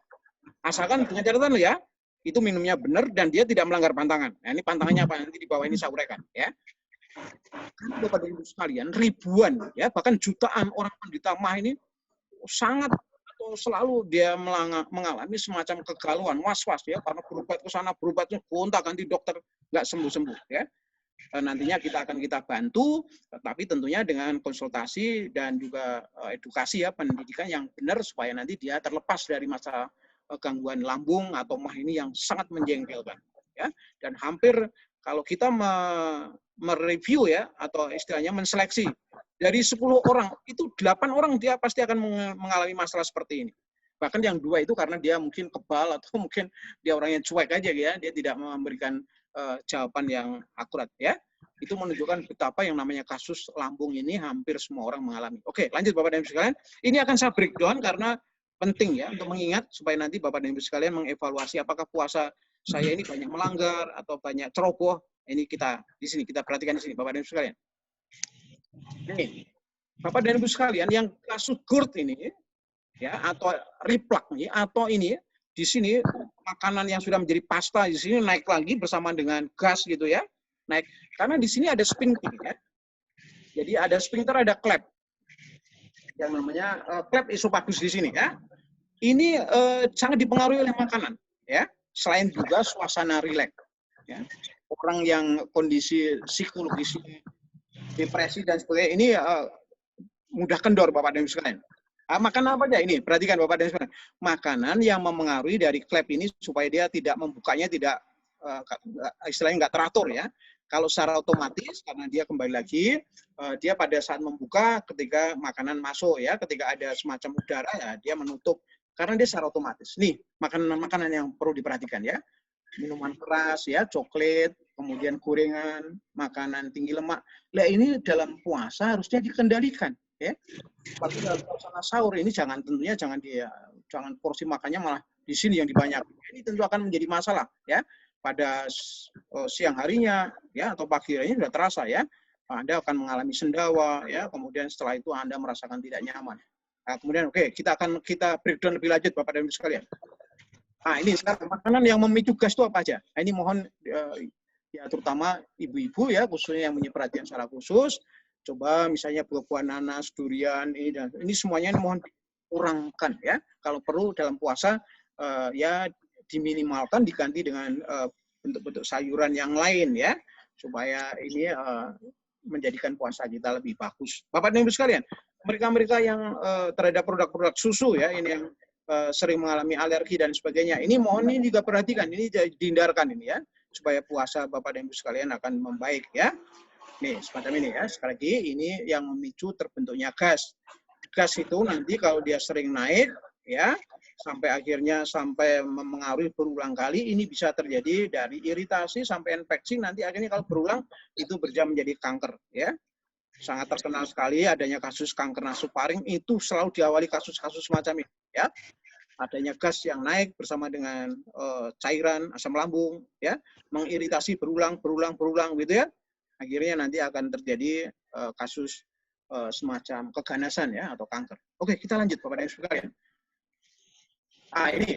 Asalkan dengan catatan ya, itu minumnya benar dan dia tidak melanggar pantangan. Nah, ini pantangannya apa? Nanti di bawah ini saya uraikan ya. Karena Bapak dan Ibu sekalian, ribuan ya, bahkan jutaan orang penderita MAH ini sangat atau selalu dia mengalami semacam kegalauan, was-was ya, karena berobat ke sana, berobatnya gonta ganti dokter nggak sembuh-sembuh ya. Nantinya kita akan bantu, tapi tentunya dengan konsultasi dan juga edukasi ya, pendidikan yang benar supaya nanti dia terlepas dari masa gangguan lambung atau MAH ini yang sangat menjengkelkan ya. Dan hampir kalau kita mereview ya, atau istilahnya menseleksi dari 10 orang itu 8 orang dia pasti akan mengalami masalah seperti ini. Bahkan yang 2 itu karena dia mungkin kebal atau mungkin dia orangnya cuek aja ya, dia tidak memberikan jawaban yang akurat ya. Itu menunjukkan betapa yang namanya kasus lambung ini hampir semua orang mengalami. Oke, lanjut Bapak dan Ibu sekalian. Ini akan saya breakdown karena penting ya untuk mengingat supaya nanti Bapak dan Ibu sekalian mengevaluasi apakah puasa saya ini banyak melanggar atau banyak ceroboh. Ini kita di sini kita perhatikan di sini Bapak dan Ibu sekalian. Ini Bapak dan Ibu sekalian yang kasus GERD ini ya, atau reflux ini, atau ini di sini makanan yang sudah menjadi pasta di sini naik lagi bersama dengan gas gitu ya, naik karena di sini ada sphincter ya. Jadi ada sphincter, ada klep yang namanya klep esophagus di sini ya. Ini sangat dipengaruhi oleh makanan ya, selain juga suasana rileks ya. Orang yang kondisi psikologis depresi dan sebagainya ini mudah kendor Bapak dan Ibu sekalian. Makanan apa aja ini? Perhatikan Bapak dan Ibu sekalian. Makanan yang memengaruhi dari klep ini supaya dia tidak membukanya tidak istilahnya nggak teratur ya. Kalau secara otomatis karena dia kembali lagi dia pada saat membuka ketika makanan masuk ya, ketika ada semacam udara ya dia menutup karena dia secara otomatis. Nih makanan-makanan yang perlu diperhatikan ya. Minuman keras ya, coklat, kemudian gorengan, makanan tinggi lemak. Nah ini dalam puasa harusnya dikendalikan ya. Tapi dalam suasana sahur ini jangan porsi makannya malah di sini yang dibanyakin. Ini tentu akan menjadi masalah ya. Pada siang harinya ya atau pagi harinya sudah terasa ya. Anda akan mengalami sendawa ya, kemudian setelah itu Anda merasakan tidak nyaman. Nah, kemudian kita breakdown lebih lanjut Bapak dan Ibu sekalian. Nah, ini sekarang makanan yang memicu gas itu apa aja? Nah, ini mohon ya terutama ibu-ibu ya, khususnya yang punya perhatian secara khusus. Coba misalnya buah-buah nanas, durian, ini semuanya mohon dikurangkan ya. Kalau perlu dalam puasa ya diminimalkan, diganti dengan bentuk-bentuk sayuran yang lain ya, supaya ini menjadikan puasa kita lebih bagus. Bapak dan Ibu sekalian, mereka-mereka yang terhadap produk-produk susu ya, ini yang sering mengalami alergi dan sebagainya. Ini mohon ini juga perhatikan, ini dihindarkan ini ya, supaya puasa Bapak dan Ibu sekalian akan membaik ya. Nih, semacam ini ya. Sekali lagi, ini yang memicu terbentuknya gas. Gas itu nanti kalau dia sering naik ya, sampai akhirnya mempengaruhi berulang kali, ini bisa terjadi dari iritasi sampai infeksi, nanti akhirnya kalau berulang itu berjam menjadi kanker ya. Sangat terkenal sekali adanya kasus kanker nasofaring, itu selalu diawali kasus-kasus semacam ini ya. Adanya gas yang naik bersama dengan cairan asam lambung ya, mengiritasi berulang gitu ya. Akhirnya nanti akan terjadi kasus semacam keganasan ya atau kanker. Oke, kita lanjut Bapak dan Ibu sekalian. Ini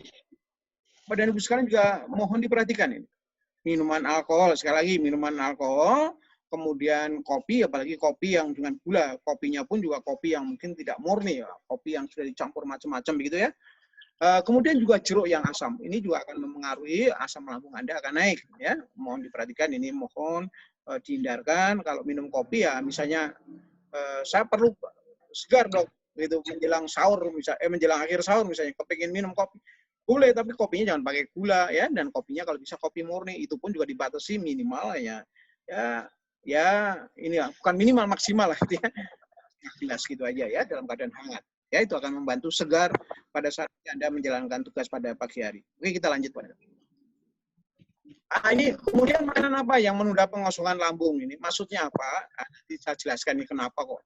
Bapak dan Ibu sekalian juga mohon diperhatikan ini. Minuman alkohol, sekali lagi minuman alkohol, kemudian kopi, apalagi kopi yang dengan gula. Kopinya pun juga kopi yang mungkin tidak murni ya, kopi yang sudah dicampur macam-macam begitu ya. Kemudian juga jeruk yang asam, ini juga akan mempengaruhi asam lambung Anda akan naik ya. Mohon diperhatikan ini, mohon dihindarkan. Kalau minum kopi ya misalnya saya perlu segar dok, gitu menjelang sahur misalnya, menjelang akhir sahur misalnya kepingin minum kopi. Boleh, tapi kopinya jangan pakai gula ya, dan kopinya kalau bisa kopi murni, itu pun juga dibatasi minimal ya ini bukan minimal, maksimal lah gitu ya. Gelas gitu aja ya dalam keadaan hangat. Ya, itu akan membantu segar pada saat Anda menjalankan tugas pada pagi hari. Oke, kita lanjut Pak. Ini kemudian makanan apa yang menunda pengosongan lambung ini? Maksudnya apa? Nanti saya jelaskan ini kenapa kok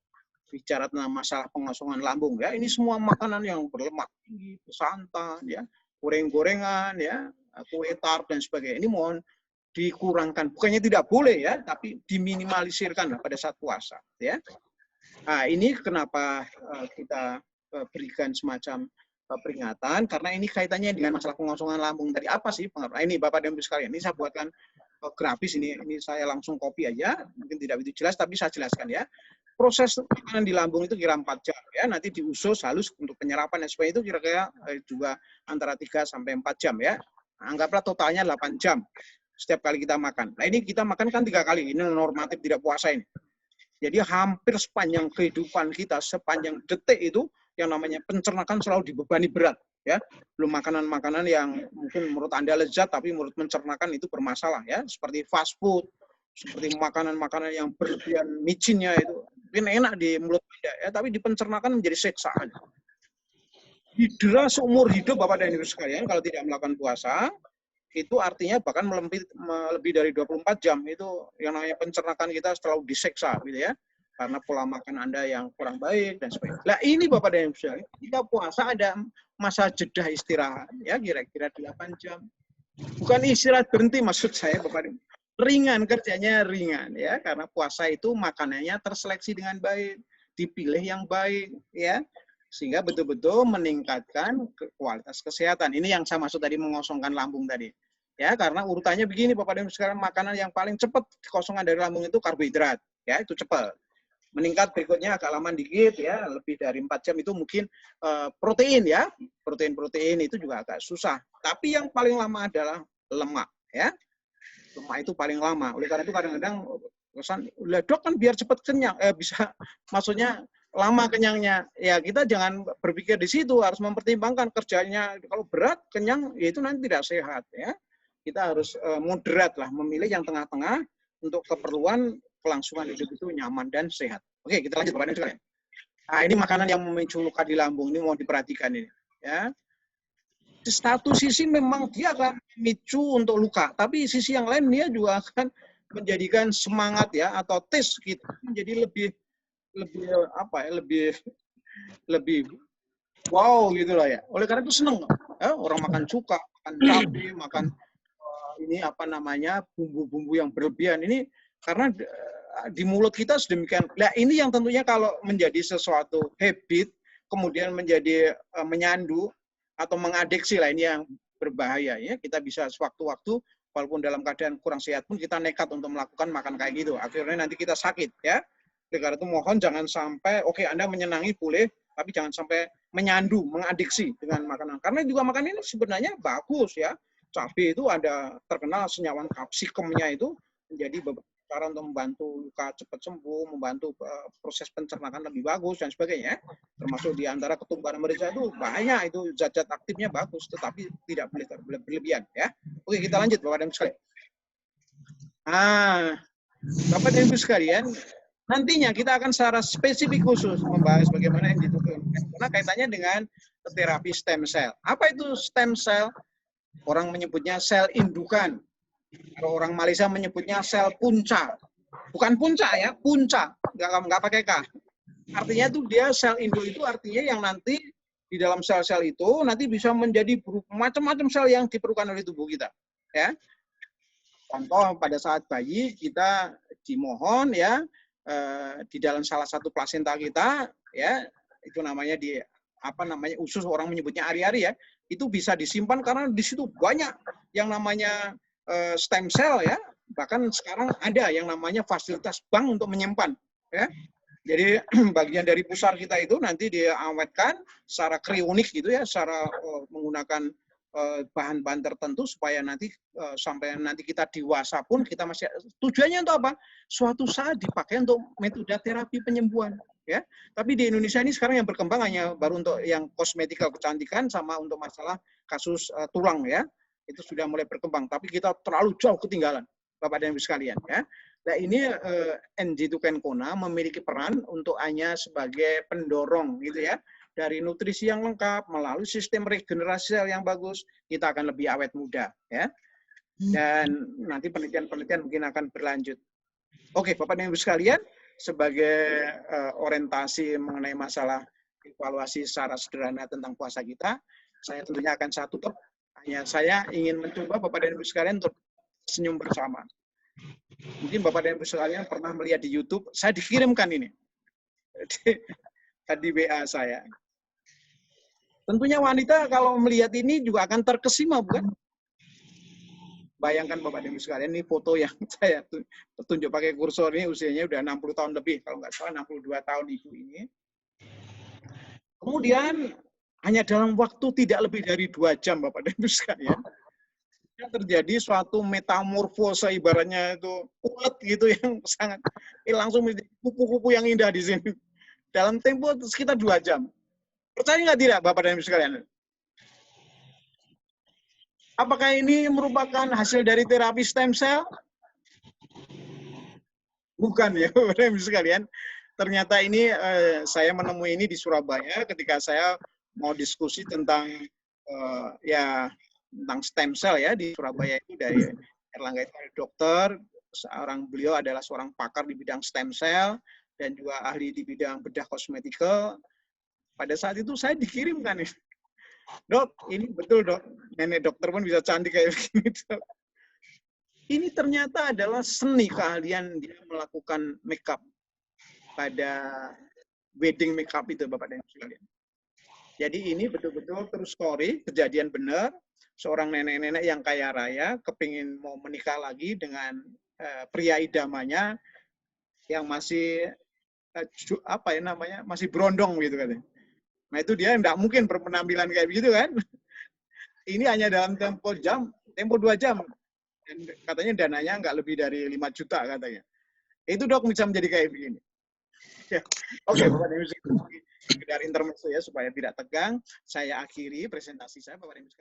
bicara tentang masalah pengosongan lambung ya. Ini semua makanan yang berlemak tinggi, santan ya, goreng-gorengan ya, kue tart dan sebagainya. Ini mohon dikurangkan. Bukannya tidak boleh ya, tapi diminimalisirkan pada saat puasa ya. Nah, ini kenapa kita berikan semacam peringatan, karena ini kaitannya dengan masalah pengosongan lambung tadi. Apa sih pengaruh? Ini Bapak dan Ibu sekalian, ini saya buatkan grafis, ini saya langsung copy aja, mungkin tidak begitu jelas, tapi saya jelaskan ya. Proses makanan di lambung itu kira 4 jam ya, nanti diusus halus untuk penyerapan dan sebagainya itu kira-kira juga antara 3 sampai 4 jam ya. Anggaplah totalnya 8 jam setiap kali kita makan. Nah ini kita makan kan 3 kali, ini normatif tidak puasa ini. Jadi hampir sepanjang kehidupan kita, sepanjang detik itu yang namanya pencernaan selalu dibebani berat ya. Belum makanan-makanan yang mungkin menurut Anda lezat tapi menurut pencernaan itu bermasalah ya, seperti fast food, seperti makanan-makanan yang berlebihan micinnya itu mungkin enak di mulut Anda ya, tapi di pencernaan menjadi siksaan. Hidra seumur hidup Bapak dan Ibu sekalian kalau tidak melakukan puasa, itu artinya bahkan lebih dari 24 jam itu yang namanya pencernaan kita selalu diseksa gitu ya, karena pola makan Anda yang kurang baik dan sebagainya. Nah ini Bapak dan Ibu sekalian, kita puasa ada masa jeda istirahat ya kira-kira 8 jam. Bukan istirahat berhenti maksud saya Bapak dan Ibu. Ringan, kerjanya ringan ya, karena puasa itu makanannya terseleksi dengan baik, dipilih yang baik ya, sehingga betul-betul meningkatkan kualitas kesehatan. Ini yang saya maksud tadi mengosongkan lambung tadi. Ya, karena urutannya begini Bapak dan Ibu sekalian, makanan yang paling cepat kekosongan dari lambung itu karbohidrat, ya, itu cepat. Meningkat berikutnya agak lama dikit ya, lebih dari 4 jam itu mungkin protein ya. Protein itu juga agak susah. Tapi yang paling lama adalah lemak ya. Lemak itu paling lama. Oleh karena itu kadang-kadang pesan, dok kan biar cepat kenyang, bisa maksudnya lama kenyangnya, ya kita jangan berpikir di situ, harus mempertimbangkan kerjanya. Kalau berat kenyang, ya itu nanti tidak sehat ya. Kita harus moderat lah, memilih yang tengah-tengah untuk keperluan kelangsungan hidup itu nyaman dan sehat. Oke, kita lanjut Bapak dan sekalian. Nah, ini makanan yang memicu luka di lambung, ini mau diperhatikan ini ya. Di satu sisi memang dia akan memicu untuk luka, tapi sisi yang lain dia juga akan menjadikan semangat ya, atau tes kita menjadi lebih apa ya, lebih wow gitu lah ya. Oleh karena itu seneng ya, orang makan cuka, makan cabai, makan ini apa namanya bumbu-bumbu yang berlebihan ini, karena di mulut kita sedemikian. Nah ini yang tentunya kalau menjadi sesuatu habit kemudian menjadi menyandu atau mengadiksi lah, ini yang berbahaya ya. Kita bisa sewaktu-waktu walaupun dalam keadaan kurang sehat pun kita nekat untuk melakukan makan kayak gitu. Akhirnya nanti kita sakit ya. Karena itu mohon jangan sampai, oke Anda menyenangi boleh, tapi jangan sampai menyandu, mengadiksi dengan makanan. Karena juga makanan ini sebenarnya bagus ya. Cabai itu ada terkenal senyawa kapsikumnya itu menjadi cara untuk membantu luka cepat sembuh, membantu proses pencernaan lebih bagus dan sebagainya. Termasuk di antara ketumbar merica itu banyak itu zat-zat aktifnya bagus, tetapi tidak boleh berlebihan ya. Oke, kita lanjut Bapak dan Ibu sekalian. Bapak dan Ibu sekalian, nantinya kita akan secara spesifik khusus membahas bagaimana yang ditukar. Karena kaitannya dengan terapi stem cell. Apa itu stem cell? Orang menyebutnya sel indukan. Kalau orang Malaysia menyebutnya sel punca. Bukan punca ya, punca. Nggak pakai K. Artinya itu dia sel induk itu artinya yang nanti di dalam sel-sel itu nanti bisa menjadi macam-macam sel yang diperlukan oleh tubuh kita. Ya. Contoh pada saat bayi kita dimohon ya di dalam salah satu plasenta kita ya, itu namanya di apa namanya usus, orang menyebutnya ari-ari ya, itu bisa disimpan karena di situ banyak yang namanya stem cell ya, bahkan sekarang ada yang namanya fasilitas bank untuk menyimpan ya. Jadi bagian dari pusar kita itu nanti diawetkan secara krionik gitu ya, secara menggunakan bahan-bahan tertentu supaya nanti sampai nanti kita dewasa pun kita masih, tujuannya untuk apa? Suatu saat dipakai untuk metode terapi penyembuhan ya. Tapi di Indonesia ini sekarang yang berkembang hanya baru untuk yang kosmetika kecantikan sama untuk masalah kasus tulang ya. Itu sudah mulai berkembang, tapi kita terlalu jauh ketinggalan Bapak dan Ibu sekalian ya. Nah ini NG2Kencona memiliki peran untuk hanya sebagai pendorong gitu ya. Dari nutrisi yang lengkap, melalui sistem regenerasi sel yang bagus, kita akan lebih awet muda ya. Dan nanti penelitian-penelitian mungkin akan berlanjut. Oke, Bapak dan Ibu sekalian, sebagai orientasi mengenai masalah evaluasi secara sederhana tentang puasa kita, saya tentunya akan saya tutup. Hanya saya ingin mencoba Bapak dan Ibu sekalian untuk senyum bersama. Mungkin Bapak dan Ibu sekalian pernah melihat di YouTube, saya dikirimkan ini. Tadi WA saya. Tentunya wanita kalau melihat ini juga akan terkesima, bukan? Bayangkan Bapak dan Ibu sekalian, ini foto yang saya tunjuk pakai kursor ini, usianya udah 60 tahun lebih, kalau nggak salah 62 tahun ibu ini. Kemudian hanya dalam waktu tidak lebih dari 2 jam Bapak dan Ibu sekalian, terjadi suatu metamorfose, ibaratnya itu ulet gitu yang sangat langsung menjadi kupu-kupu yang indah di sini. Dalam tempo sekitar 2 jam. Percaya nggak tidak Bapak dan Ibu sekalian? Apakah ini merupakan hasil dari terapi stem cell? Bukan ya, Bapak dan Ibu sekalian. Ternyata ini saya menemui ini di Surabaya ketika saya mau diskusi tentang tentang stem cell ya di Surabaya itu dari Erlangga itu dokter, beliau adalah seorang pakar di bidang stem cell dan juga ahli di bidang bedah kosmetika. Pada saat itu saya dikirimkan nih, Dok, ini betul dok, nenek dokter pun bisa cantik kayak begini dok. Ini ternyata adalah seni keahlian dia melakukan makeup pada wedding makeup itu Bapak dan Ibu sekalian. Jadi ini betul-betul true story, kejadian benar. Seorang nenek-nenek yang kaya raya kepingin mau menikah lagi dengan pria idamannya yang masih masih berondong gitu katanya. Nah itu dia tidak mungkin berpenampilan kayak begitu kan. Ini hanya dalam tempo 2 jam. Dan katanya dananya nggak lebih dari 5 juta katanya. Itu dok bisa menjadi kayak begini. Ya. Oke, Bapak dan Ibu, sekedar intermezzo ya supaya tidak tegang. Saya akhiri presentasi saya Bapak dan Ibu.